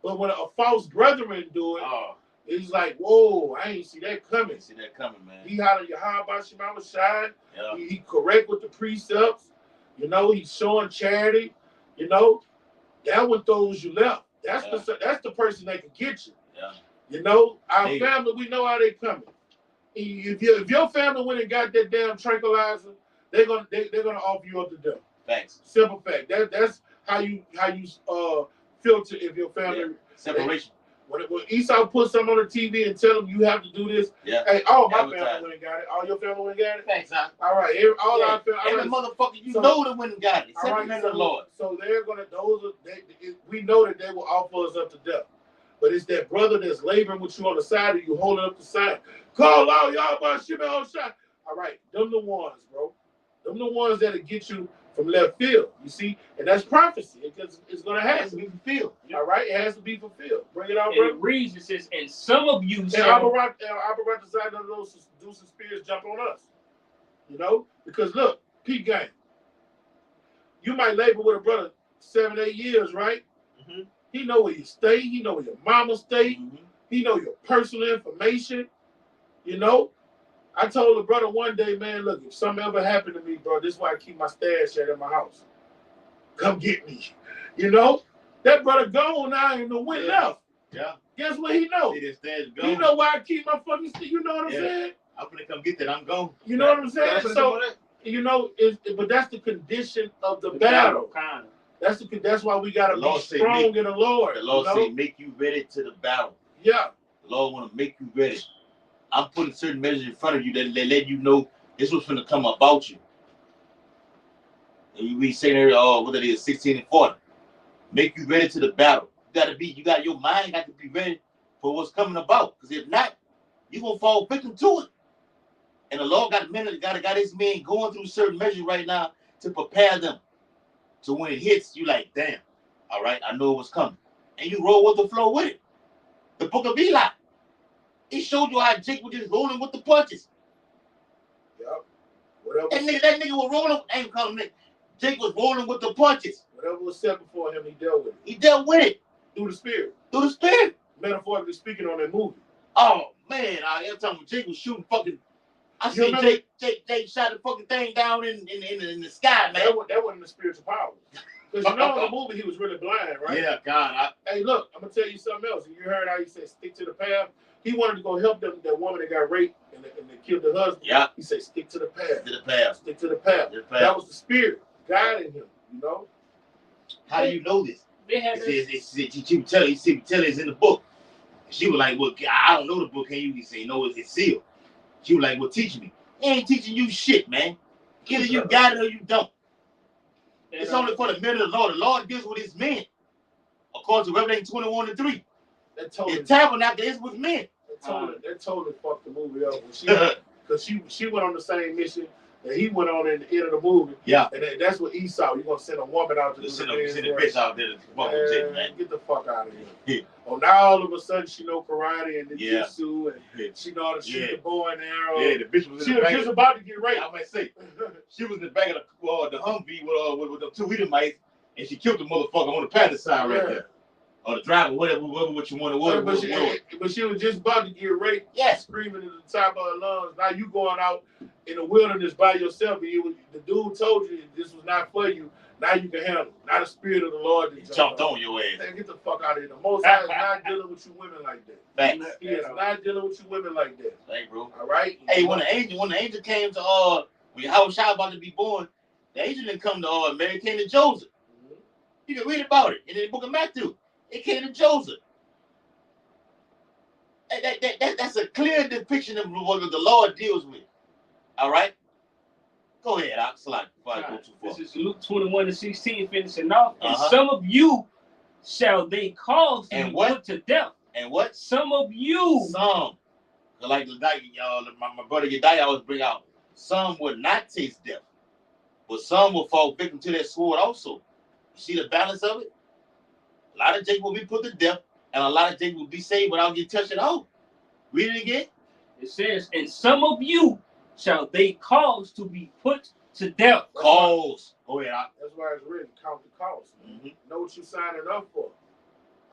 But when a false brethren do it, it's like, whoa, I ain't see that coming. See that coming, man. He hollering Yahweh Shema Shai. Yeah. He correct with the precepts. You know, he's showing charity. You know, that one throws you left. That's the person that can get you. Yeah. You know, our family, we know how they coming. If your family went and got that damn tranquilizer, they're gonna offer you up to death. Thanks. Simple fact. That's how you filter if your family separation. When Esau put something on the TV and tell them you have to do this, hey, my family went and got it. All your family went and got it. Thanks, huh? All right, our family. And the motherfucker, know that went and got it. All right, the Lord. So they're gonna we know that they will offer us up to death. But it's that brother that's laboring with you on the side of you, holding up the sign. Call out y'all by Shimon Shai. All right, them the ones, bro. Them the ones that'll get you from left field. You see, and that's prophecy. It's gonna have to be fulfilled. All right, it has to be fulfilled. Bring it out, bro. It reads, it says, and some of you shall. And decided that those seducing spirits jump on us. You know, because look, peep game. You might labor with a brother 7-8 years, right? Mm-hmm. He know where you stay. He know where your mama stay. Mm-hmm. He know your personal information. You know, I told the brother one day, man, look, if something ever happened to me, bro, this is why I keep my stash at my house. Come get me. You know, that brother gone now and the wind left. Yeah. Guess what he know? He know why I keep my fucking stick. You know what I'm saying? I'm gonna come get that. I'm gone. You know what I'm saying? So, you know, but that's the condition of the battle. That's why we gotta be strong in the Lord. The Lord say, make you ready to the battle. Yeah. The Lord want to make you ready. I'm putting certain measures in front of you that let you know this was going to come about you. And we say there, what it is, 16 and 40. Make you ready to the battle. Your mind got to be ready for what's coming about. Because if not, you're going to fall victim to it. And the Lord got his men going through certain measures right now to prepare them. So when it hits, you like, damn, all right, I know it was coming. And you roll with the flow with it. The book of Eli. He showed you how Jake was just rolling with the punches. Yep. That nigga was rolling. I ain't calling him. Jake was rolling with the punches. Whatever was set before him, he dealt with it. He dealt with it. Through the spirit. Through the spirit. Metaphorically speaking on that movie. Oh, man. Every time when Jake was shooting fucking... I see Jake shot the fucking thing down in the sky, man. That wasn't the spiritual power. Because you know in the movie he was really blind, right? Yeah, God. Hey, look, I'm going to tell you something else. You heard how he said stick to the path? He wanted to go help that woman that got raped and they killed her husband. Yeah. He said, stick to the path. Stick to the path. That was the spirit guiding him, you know? How do you know this? He tell it's in the book. She was like, well, I don't know the book. Can you? He said, no, it's sealed. She was like, well, teach me. He ain't teaching you shit, man. Either you got it or you don't. It's only for the men of the Lord. The Lord deals with his men. According to Revelation 21:3. The tabernacle is with men. That totally fucked the movie up. Because she went on the same mission that he went on in the end of the movie. Yeah. And that's what Esau. You're going to send a woman out to send a bitch out there to fuck with Jake, man. Get the fuck out of here. Oh, now all of a sudden she know karate and jiu-jitsu and she know how to shoot the bow and arrow. Yeah, the bitch was in the back. She was just about to get raped. I might say. She was in the back of the Humvee with the 2 Edomites and she killed the motherfucker on the passenger side right there. Or the driver, whatever what you want to but she was just about to get raped. Yes. Screaming at the top of her lungs. Now you going out in the wilderness by yourself. And the dude told you this was not for you. Now you can handle it. Now the spirit of the Lord jumped on your ass. Man, get the fuck out of here. The Most High is not dealing with you women like that. Thanks. He is not dealing with you women like that. Thanks, bro. All right? Hey, when the angel came to when Howard Shah about to be born, the angel didn't come to Mary, came to Joseph. Mm-hmm. You can read about it in the book of Matthew. It came to Joseph. That's a clear depiction of what the Lord deals with. All right? Go ahead, Slide, before I go too far. This is Luke 21:16, finishing off. And some of you shall they cause to be put to death. And what? Some of you. Some. Like my brother Yedai always bring out. Some will not taste death. But some will fall victim to that sword also. You see the balance of it? A lot of Jake will be put to death, and a lot of Jake will be saved without getting touched at all. Read it again. It says, and some of you shall they cause to be put to death. Cause. Go ahead. That's why it's written. Count the cost. Mm-hmm. Know what you're signing up for.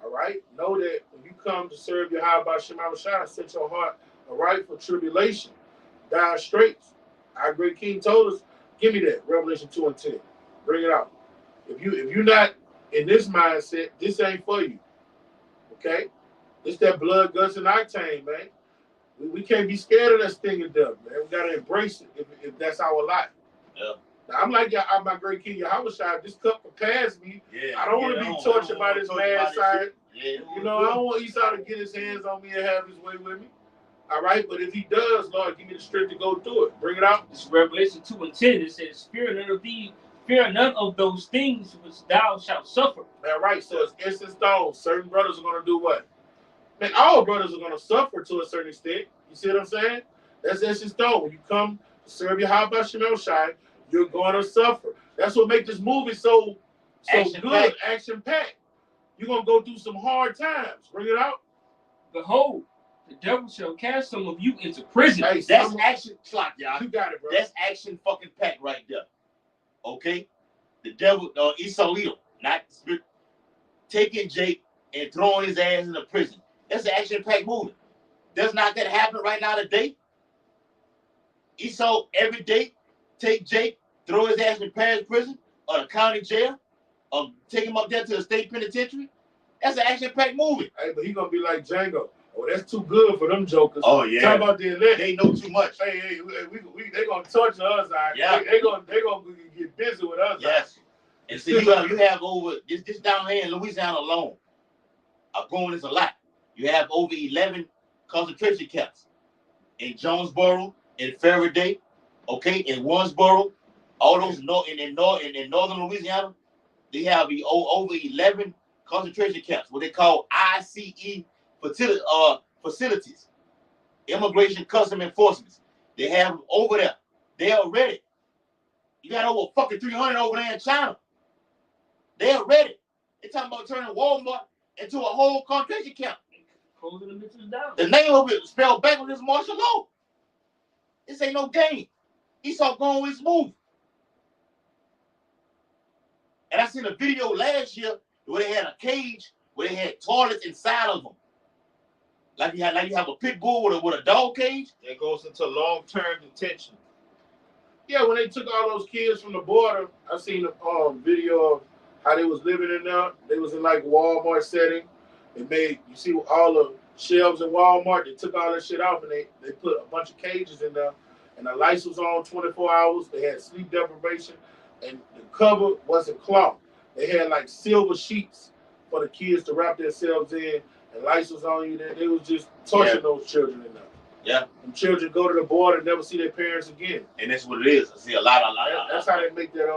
All right? Know that when you come to serve your high by Shema Shah, set your heart aright for tribulation. Die straits. Our great King told us, give me that. Revelation 2:10. Bring it out. If you're not in this mindset, this ain't for you. Okay? It's that blood, guts, and octane, man. We can't be scared of that sting of death, man. We gotta embrace it if that's our life. Yeah. Now, I'm like I'm my great King Yahweh Shai. This cup will pass me. Yeah. I don't want to be tortured by this mad side. Yeah. You know, I don't want Esau to get his hands on me and have his way with me. All right, but if he does, Lord, give me the strength to go through it. Bring it out. It's Revelation 2:10. It says, fear none of those things which thou shalt suffer. All right, so it's instant stone. Certain brothers are going to do what? Man, all brothers are going to suffer to a certain extent. You see what I'm saying? That's instant stone. When you come to serve your high by Shemel Shai, you're going to suffer. That's what makes this movie so good, action-packed. You're going to go through some hard times. Bring it out. Behold, the devil shall cast some of you into prison. Hey, that's action clock, y'all. You got it, bro. That's action fucking packed right there. Okay? The devil, Esau Edom, not taking Jake and throwing his ass in the prison. That's an action-packed movie. Does not that happen right now today? Esau every day take Jake, throw his ass in parish prison or the county jail, or take him up there to the state penitentiary. That's an action-packed movie. Hey, but he gonna be like Django. Oh, that's too good for them jokers. Oh yeah. Talk about the elect. They know too much. Hey, they gonna torture us. Yeah. They gonna get busy with us. Yes. And see, you have over this down here in Louisiana alone. Going is a lot. You have over 11 concentration camps in Jonesboro, in Faraday, okay, in Warrensboro, all those in northern Louisiana. They have over 11 concentration camps, what they call ICE facilities, immigration custom enforcement. They have them over there. They are ready. You got over fucking 300 over there in China. They are ready. They're talking about turning Walmart into a whole concentration camp. Closing the bitches down. The name of it spelled backwards is martial law. This ain't no game. Esau going with his move. And I seen a video last year where they had a cage where they had toilets inside of them. Like you have a pit bull with a dog cage. It goes into long-term detention. Yeah, when they took all those kids from the border, I seen a video of how they was living in there. They was in like Walmart setting. You see all the shelves in Walmart, they took all that shit off and they put a bunch of cages in there. And the lights was on 24 hours. They had sleep deprivation. And the cover wasn't cloth. They had like silver sheets for the kids to wrap themselves in. and lights was on you, then they was just torturing those children in there. Yeah. And children go to the border and never see their parents again. And that's what it is. I see a lot. That's how they make that.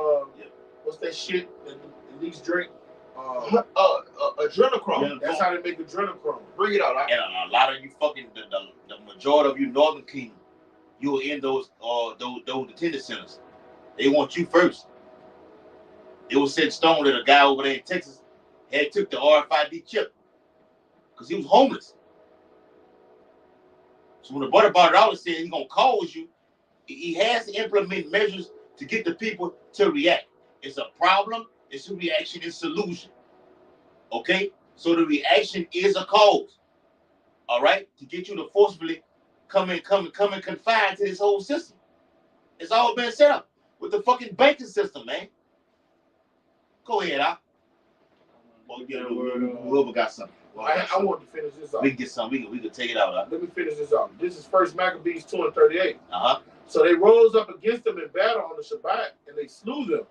What's that shit that these drink? Adrenochrome. That's how they make adrenochrome. Bring it out. And a lot of you fucking the majority of you Northern Kingdom, you are in those detention centers. They want you first. It was set in stone that a guy over there in Texas had took the RFID chip because he was homeless. So when the brother brought it out and said he's gonna cause you, he has to implement measures to get the people to react. It's a problem, it's a reaction, it's a solution. Okay? So the reaction is a cause. All right? To get you to forcefully come and confine to this whole system. It's all been set up with the fucking banking system, man. Go ahead, whoever got something. I want to finish this off. We can get something. We can take it out. Let me finish this off. This is 1 Maccabees 2:38. Uh-huh. So they rose up against them in battle on the Shabbat, and they slew them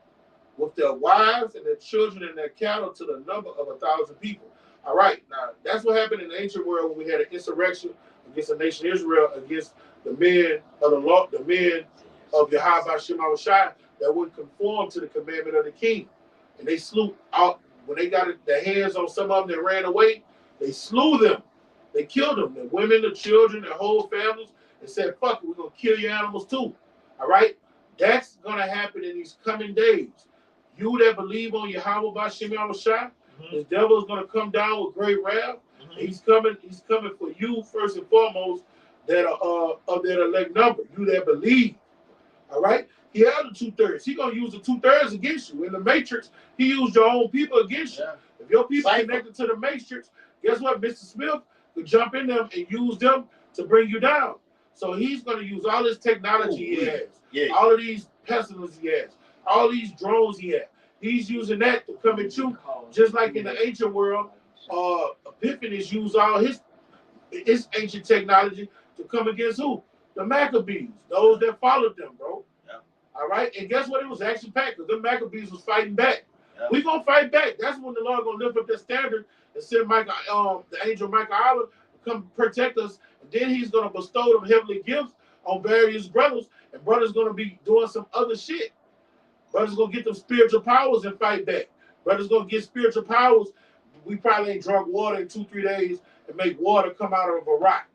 with their wives and their children and their cattle to the number of 1,000 people. All right, now that's what happened in the ancient world when we had an insurrection against the nation Israel, against the men of the law, the men of Yahweh Shema Shai that wouldn't conform to the commandment of the king. And they slew out, when they got their hands on some of them that ran away, they slew them. They killed them, the women, the children, their whole families, and said, fuck it, we're going to kill your animals too. All right? That's going to happen in these coming days. You that believe on Yahweh B'Shem Yahushua, this devil is going to come down with great wrath. He's coming for you first and foremost that are of that elect number. You that believe. All right? He had the 2/3. He's going to use the 2/3 against you. In the matrix, he used your own people against you. If your people connected to the matrix, guess what? Mr. Smith could jump in them and use them to bring you down. So he's going to use all this technology he has, all of these pestilence he has, all these drones he has. He's using that to come at you, just like in the ancient world, Epiphanes used all his ancient technology to come against who? The Maccabees, those that followed them, bro. Yeah. All right? And guess what? It was action-packed because the Maccabees was fighting back. Yeah. We're going to fight back. That's when the Lord going to lift up that standard and send the angel Michael to come protect us. And then he's going to bestow them heavenly gifts on various brothers. And brothers going to be doing some other shit. Brothers going to get them spiritual powers and fight back. Brothers going to get spiritual powers. We probably ain't drunk water in 2-3 days and make water come out of a rock.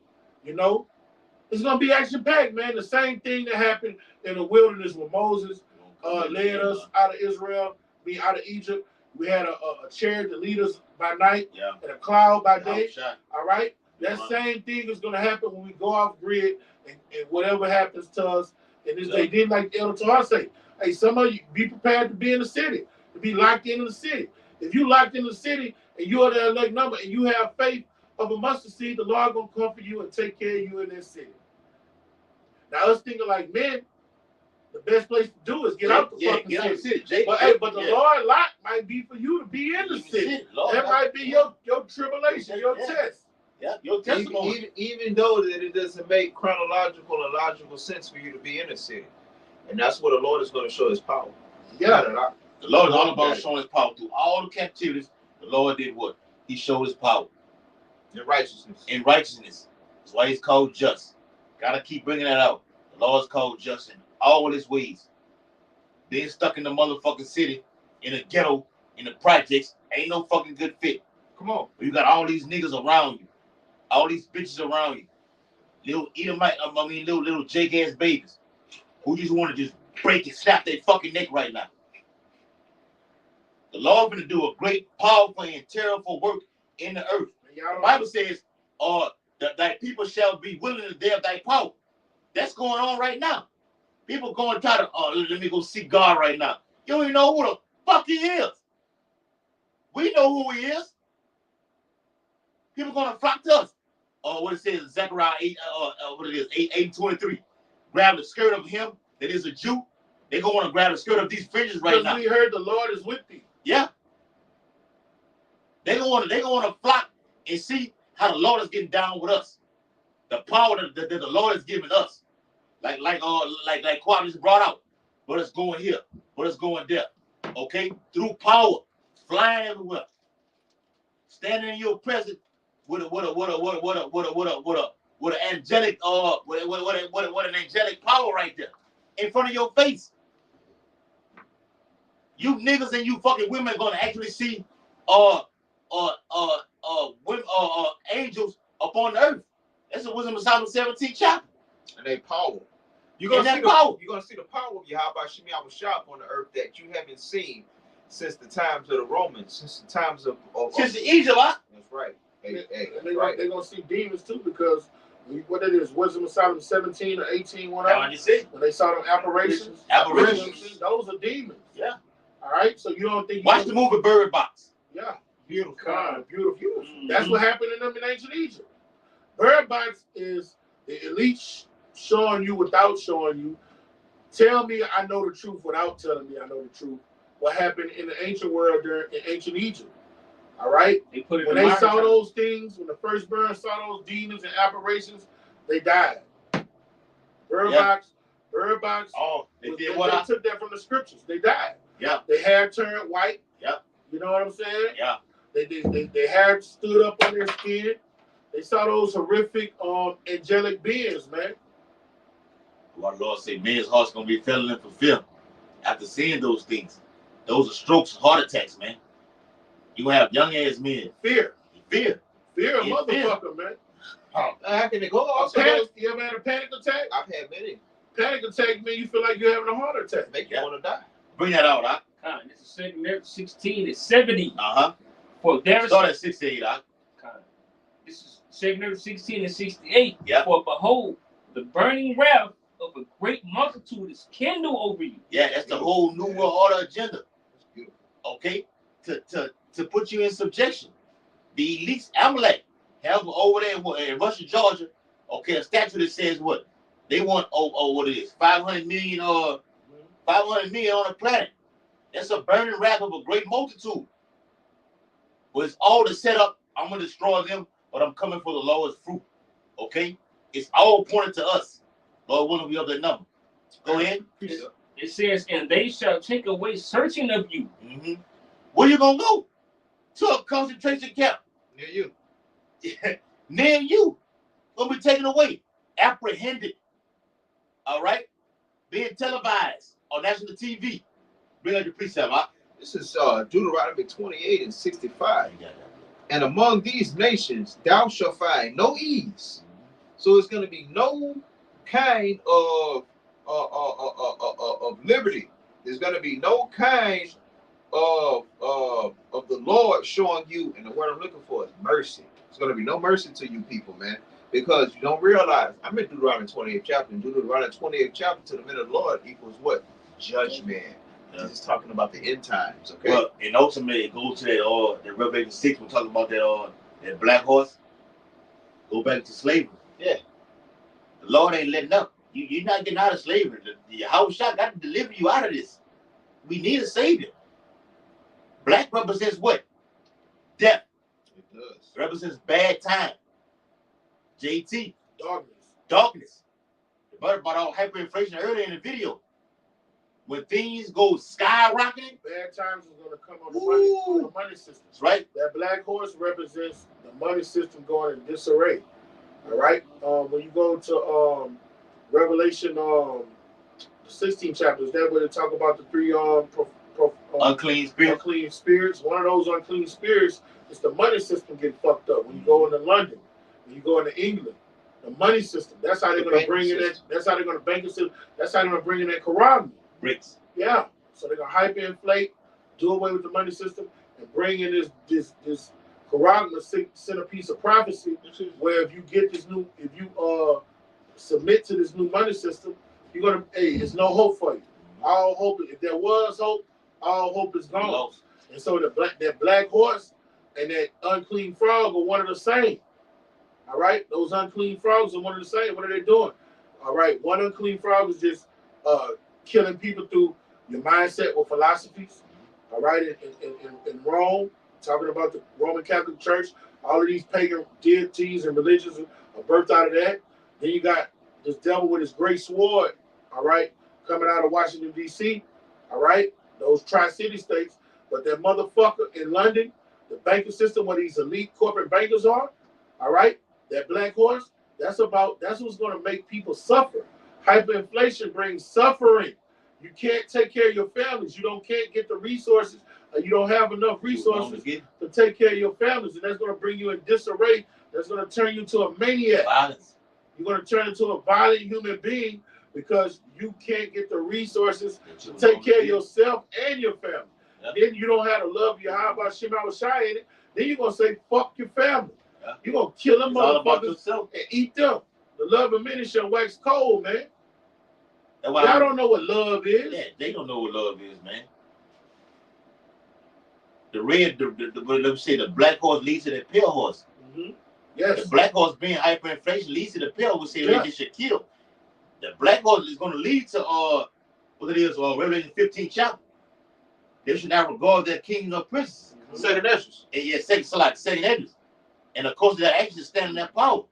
You know? It's going to be action-packed, man. The same thing that happened in the wilderness when Moses led us out of Israel, out of Egypt. We had a chariot to lead us by night and a cloud by day. All right? That same thing is going to happen when we go off grid and whatever happens to us in this day. Then like Elder Torah say, hey, some of you be prepared to be in the city, to be locked in the city. If you locked in the city and you are the elect number and you have faith of a mustard seed, the Lord going to comfort you and take care of you in that city. Now, us thinking like men, the best place to do is get out the fucking city. But the Lord lot might be for you to be in the city. That might be your tribulation, your test. Yeah, your testimony. Even though that it doesn't make chronological and logical sense for you to be in the city. And that's where the Lord is going to show his power. Yeah. The Lord is all about showing his power. Through all the captivities, the Lord did what? He showed his power. In righteousness. In righteousness. That's why he's called just. Gotta keep bringing that out. The Lord's called just in all his ways. Being stuck in the motherfucking city, in a ghetto, in the projects, ain't no fucking good fit. Come on. You got all these niggas around you. All these bitches around you. Little Jake-ass babies. Who just want to just break and snap their fucking neck right now. The Lord going to do a great, powerful, and terrible work in the earth. The Bible says, thy people shall be willing to bear thy power. That's going on right now. People going to try to, let me go see God right now. You don't even know who the fuck he is. We know who he is. People going to flock to us. What it says, Zechariah 8:23. Grab the skirt of him that is a Jew. They're going to want to grab the skirt of these fringes right now. Because we heard the Lord is with thee. Yeah. They're going to flock and see how the Lord is getting down with us. The power that the Lord is giving us. Like Quad just brought out. But it's going here. But it's going there. Okay? Through power. Flying everywhere. Standing in your presence. with an angelic with an angelic power right there in front of your face. You niggas and you fucking women are gonna actually see angels upon the earth. That's the Wisdom of Solomon 17 chapter. And they power. You're gonna see the power of Yahweh Shemi Awashab on the earth that you haven't seen since the times of the Romans, since the times of since Egypt, huh? That's right. They're gonna see demons too, because what it is, Wisdom of Solomon 17 or 18, whatever. When they saw them apparitions, those are demons. Yeah. All right. So you don't think watch the movie Bird Box. Yeah. Beautiful. Beautiful. Mm-hmm. That's what happened in ancient Egypt. Bird Box is the elite showing you without showing you. Tell me I know the truth without telling me I know the truth. What happened in the ancient world in ancient Egypt. All right? When they saw those things, when the first bird saw those demons and apparitions, they died. Bird Box. Oh, they did they what? Took that from the scriptures. They died. Yeah. Their hair turned white. Yep. You know what I'm saying? Yeah. Their hair stood up on their skin. They saw those horrific angelic beings, man. What the Lord say, men's hearts gonna be failing for fear after seeing those things. Those are strokes, heart attacks, man. You gonna have young ass men. Fear, motherfucker, man. How can it go? You ever had a panic attack? I've had many. Panic attack means you feel like you're having a heart attack. Make you want to die. Bring that out, huh? This is 2 Samuel 16 and 70. For there start at 68, huh? This is 2 Samuel 16 and 68. Yeah. For behold, the burning wrath of a great multitude is kindled over you. Yeah, that's the whole New World Order agenda. Okay? To put you in subjection. The elites, Amalek, have over there in Russia, Georgia, okay, a statue that says what? They want, what it is, 500 million on the planet. That's a burning wrath of a great multitude. But it's all to set up, I'm going to destroy them, but I'm coming for the lowest fruit. Okay? It's all pointed to us. Lord willing, we have that number. Go ahead. It says, and they shall take away searching of you. Mm-hmm. Where you going to go? To a concentration camp. Near you. Near you. Going to be taken away. Apprehended. All right? Being televised on national TV. Bring out your precept, huh? This is Deuteronomy 28 and 65. And among these nations thou shalt find no ease. So it's going to be no kind of liberty. There's going to be no kind of the Lord showing you, and the word I'm looking for is mercy. There's going to be no mercy to you people, man, because you don't realize. I'm in Deuteronomy 28th chapter. In Deuteronomy 28th chapter, to the men of the Lord equals what? Judgment. This is talking about the end times, okay? Well, and ultimately, it goes to that Revelation 6, we're talking about that black horse. Go back to slavery. Yeah. The Lord ain't letting up. You're not getting out of slavery. The house shot got to deliver you out of this. We need a savior. Black represents what? Death. It does. It represents bad time. JT. Darkness. The brother brought out hyperinflation earlier in the video. When things go skyrocketing, bad times is going to come on the money system. That's right. That black horse represents the money system going in disarray. All right. When you go to Revelation, the 16th chapter, is that where they talk about the three unclean spirits? Unclean spirits. One of those unclean spirits is the money system getting fucked up. When you go into London, when you go into England, the money system. That's how they're going to bring in that. That's how they're going to bank it. That's how they're going to bring in that Quran. Bricks. Yeah. So they're gonna hyperinflate, do away with the money system, and bring in this Quran centerpiece of prophecy, where if you get this new, if you submit to this new money system, you're gonna, it's no hope for you. All hope, if there was hope, all hope is gone. And so that black horse and that unclean frog are one of the same. All right, those unclean frogs are one of the same. What are they doing? All right, one unclean frog is just killing people through your mindset with philosophies. All right, in Rome, talking about the Roman Catholic Church, all of these pagan deities and religions are birthed out of that. Then you got this devil with his great sword, all right, coming out of Washington, D.C., all right, those Tri-City states. But that motherfucker in London, the banking system where these elite corporate bankers are, All right, that black horse. That's what's going to make people suffer. Hyperinflation brings suffering. You can't take care of your families. Can't get the resources. You don't have enough resources to take care of your families, and that's going to bring you in disarray. That's going to turn you into a maniac. Violence. You're going to turn into a violent human being because you can't get the resources to take care of yourself and your family. Yep. Then you don't have to love your how about Shema Shai in it. Then you're going to say, fuck your family. Yep. You're going to kill them motherfuckers and eat them. The love of many shall wax cold, man. Y'all don't know what love is. Yeah, they don't know what love is, man. Let me say, the black horse leads to the pale horse. Mm-hmm. Yes. The black horse being hyperinflation leads to the pale. We say they should kill. The black horse is going to lead to what it is, Revelation 15 chapter. They should not regard their king or princes. Mm-hmm. Second Esdras. Yeah, second Esdras. And of course, that action is standing in that power.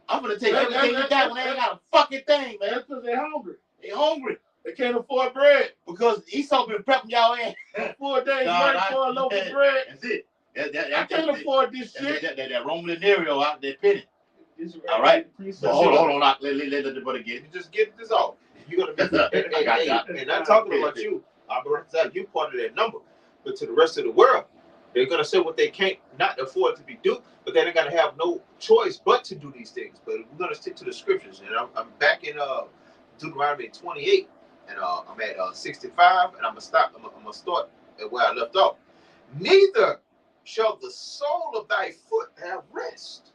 I'm gonna take everything you got when they ain't got a fucking thing, man. That's because they're hungry. They're hungry. They can't afford bread. Because Esau been prepping y'all in 4 days waiting for a loaf of bread. That's it. I can't afford this shit. That Roman denario out there penny. All right. Hold on. Let the brother get it. You just get this off. You're gonna be and not talking about you. I'm you part of that number. But to the rest of the world, they're gonna say what they can't not afford to be do, but then they're gonna have no choice but to do these things. But we're gonna stick to the scriptures, and I'm back in Deuteronomy 28, and I'm at 65, and I'm gonna start at where I left off. Neither shall the sole of thy foot have rest.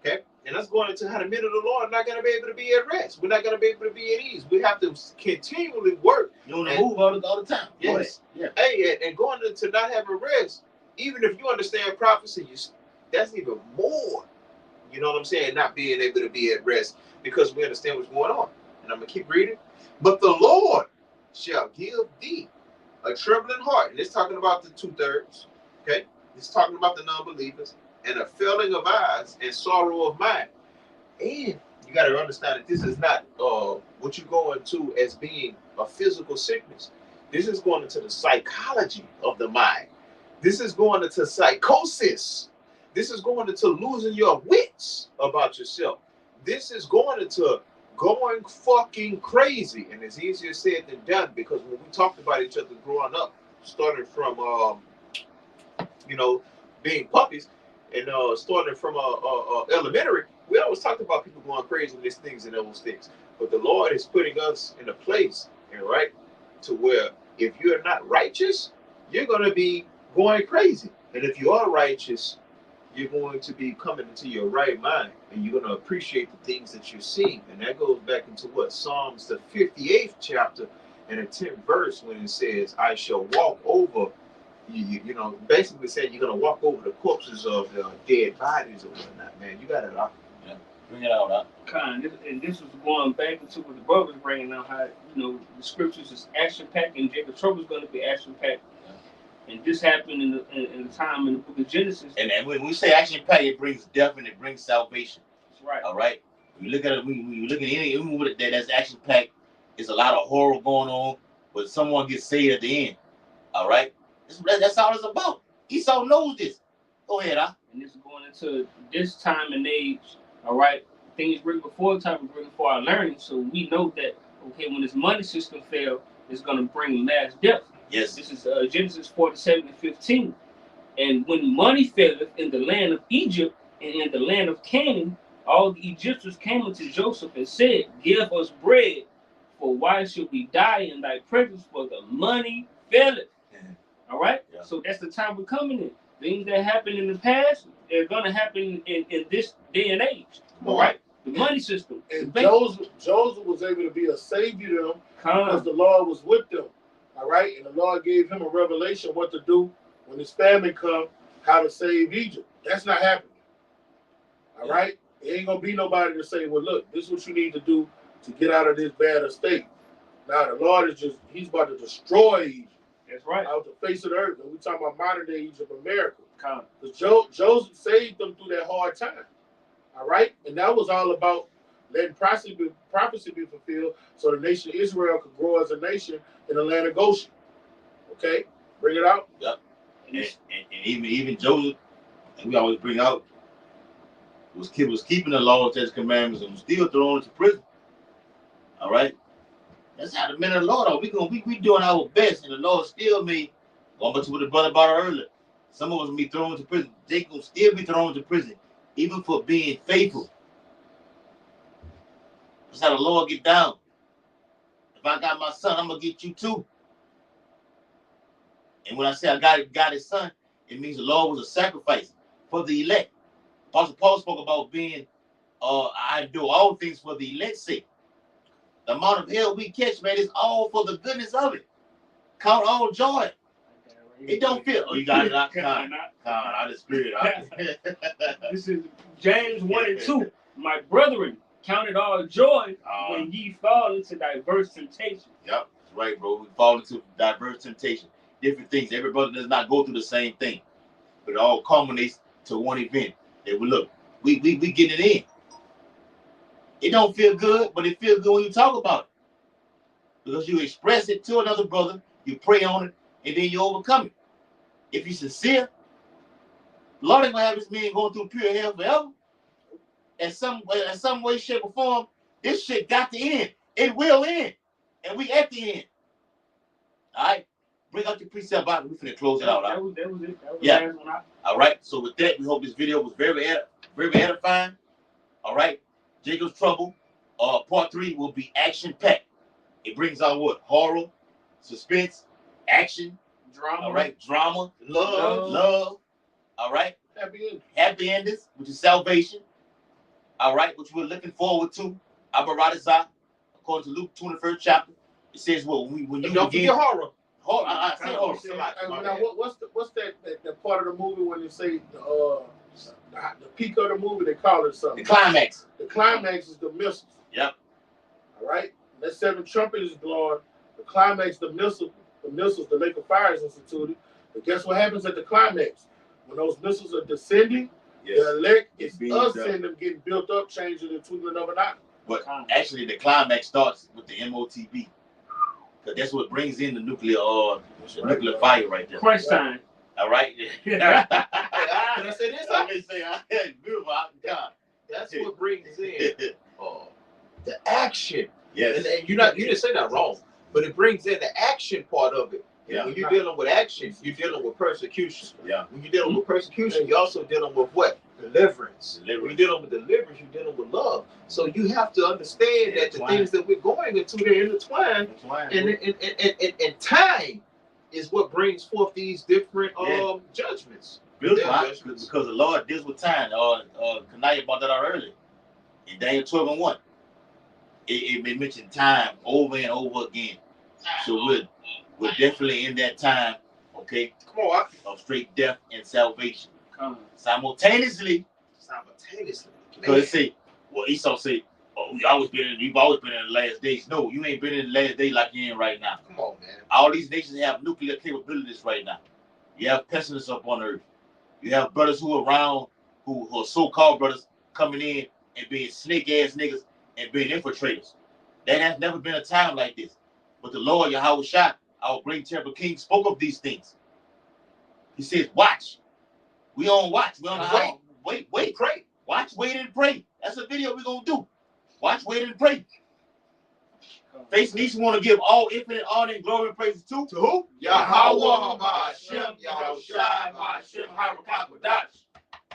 Okay, and that's going into how the men of the Lord are not going to be able to be at rest. We're not going to be able to be at ease. We have to continually work. You want to move all the time. Yes. Yeah. Hey, and going into not having rest, even if you understand prophecy, that's even more. You know what I'm saying? Not being able to be at rest because we understand what's going on. And I'm going to keep reading. But the Lord shall give thee a trembling heart. And it's talking about the 2/3. Okay? It's talking about the non-believers. And a failing of eyes and sorrow of mind. And you got to understand that this is not what you go into as being a physical sickness. This is going into the psychology of the mind. This is going into psychosis. This is going into losing your wits about yourself. This is going into going fucking crazy. And it's easier said than done because when we talked about each other growing up, starting from, being puppies, and starting from elementary, we always talked about people going crazy in these things and those things. But the Lord is putting us in a place, and right, to where if you're not righteous, you're going to be going crazy. And if you are righteous, you're going to be coming into your right mind, and you're going to appreciate the things that you're seeing. And that goes back into what? Psalms, the 58th chapter and the 10th verse, when it says, I shall walk over. You know, basically saying you're gonna walk over the corpses of dead bodies or whatnot, man. You got it out. Yeah. Bring it out, And this was going back into what the brother was bringing out, how the scriptures is action packed, and Jacob Trouble is going to be action packed. Yeah. And this happened in the time in the book of Genesis. And when we say action packed, it brings death and it brings salvation. That's right. All right. When you look at it, when you look at any movie that's action packed, there's a lot of horror going on, but someone gets saved at the end. All right. That's all it's about. Esau knows this. Go ahead, And this is going into this time and age, all right? Things written before the time were written for our learning, so we know that, okay, when this money system fails, it's going to bring mass death. Yes. This is Genesis 47:15. And when money faileth in the land of Egypt and in the land of Canaan, all the Egyptians came unto Joseph and said, give us bread, for why should we die in thy presence, for the money faileth. All right, yeah. So that's the time we're coming in. Things that happened in the past, they're going to happen in this day and age. All right, the money system. And Joseph was able to be a savior to them because the Lord was with them. All right, and the Lord gave him a revelation what to do when his famine come, how to save Egypt. That's not happening. All right, there ain't gonna be nobody to say, well, look, this is what you need to do to get out of this bad estate. Now the Lord he's about to destroy Egypt. That's right. Out the face of the earth. And we're talking about modern day Egypt, America. Because Joseph saved them through that hard time. All right? And that was all about letting prophecy be fulfilled so the nation of Israel could grow as a nation in the land of Goshen. Okay? Bring it out. Yep. And even Joseph, and we always bring out was keeping the law, statutes, commandments, and was still thrown into prison. All right, that's how the men of the Lord are. We doing our best, and the Lord still may. Going back to what the brother brought earlier, some of us will be thrown into prison. They gonna still be thrown into prison, even for being faithful. That's how the Lord get down. If I got my son, I'm gonna get you too. And when I say I got his son, it means the Lord was a sacrifice for the elect. Apostle Paul spoke about being, I do all things for the elect's sake. The amount of hell we catch, man, is all for the goodness of it. Count all joy. It don't feel. Oh, you got it out. I just spirit out. This is James 1 and 2. My brethren, count it all joy when ye fall into diverse temptation. Yep, that's right, bro. We fall into diverse temptation. Different things. Every brother does not go through the same thing. But it all culminates to one event. That we get it in. It don't feel good, but it feels good when you talk about it. Because you express it to another brother, you pray on it, and then you overcome it. If you're sincere, Lord ain't gonna have this man going through pure hell forever. In some way, shape, or form, this shit got to end. It will end. And we at the end. All right? Bring out your precept Bible. We're finna close it out. That was it. That was yeah. All right. So with that, we hope this video was very edifying. All right. Jacob's Trouble, part 3 will be action-packed. It brings out what? Horror, suspense, action, drama. All right. Drama, love. All right. Happy endings, which is salvation. All right. Which we're looking forward to. Abaradazah, according to Luke 21st chapter. It says, well, when you don't forget horror. I say horror. What's that part of the movie when you say the peak of the movie? They call it something. The climax. The climax is the missiles. Yep. All right. That 7 trumpets is blowing. The climax, the missiles, the lake of fire is instituted. But guess what happens at the climax? When those missiles are descending, the elect is us and them getting built up, changing the twinkling of an eye. But actually, the climax starts with the MOTB. Because that's what brings in the nuclear fire right there. Crunch time. All right. Can I say this? I can say, beautiful. That's what brings in the action. Yes. And you didn't say that wrong, but it brings in the action part of it. Yeah. When you're dealing with action, you're dealing with persecution. Yeah. When you're dealing with persecution, you're also dealing with what? Deliverance. When you're dealing with deliverance, you're dealing with love. So you have to understand that the things that we're going into, they're intertwined. And time is what brings forth these different judgments. Because the Lord deals with time. Kanaya brought that out earlier. In Daniel 12:1. It mentioned time over and over again. So we're definitely in that time, okay? Come on, of straight death and salvation. Simultaneously. Because say, well, Esau say, oh, you've always been in the last days. No, you ain't been in the last day like you're in right now. Come on, man. All these nations have nuclear capabilities right now. You have pestilence up on earth. You have brothers who are around, who are so-called brothers coming in and being snake-ass niggas and being infiltrators. There has never been a time like this. But the Lord, Yahweh Shah, our great terrible king, spoke of these things. He says, watch. We on watch. We on wait, pray. Watch, wait, and pray. That's a video we're going to do. Watch, wait, and pray. Face Nisha want to give all infinite honor and glory and praises to who? Yahweh, Hashem, Yahushai, Hashem, Harakakadash.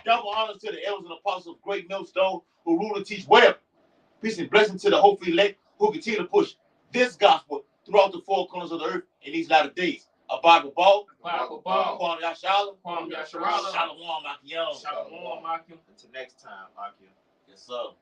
Double honors to the elders and apostles of Great Millstone who rule and teach well. Peace and blessing to the hopefully elect who continue to push this gospel throughout the 4 corners of the earth in these latter days. Abba Ball, Kwam Yashala, Shalom Akim. Until next time, Akim. Yes, sir.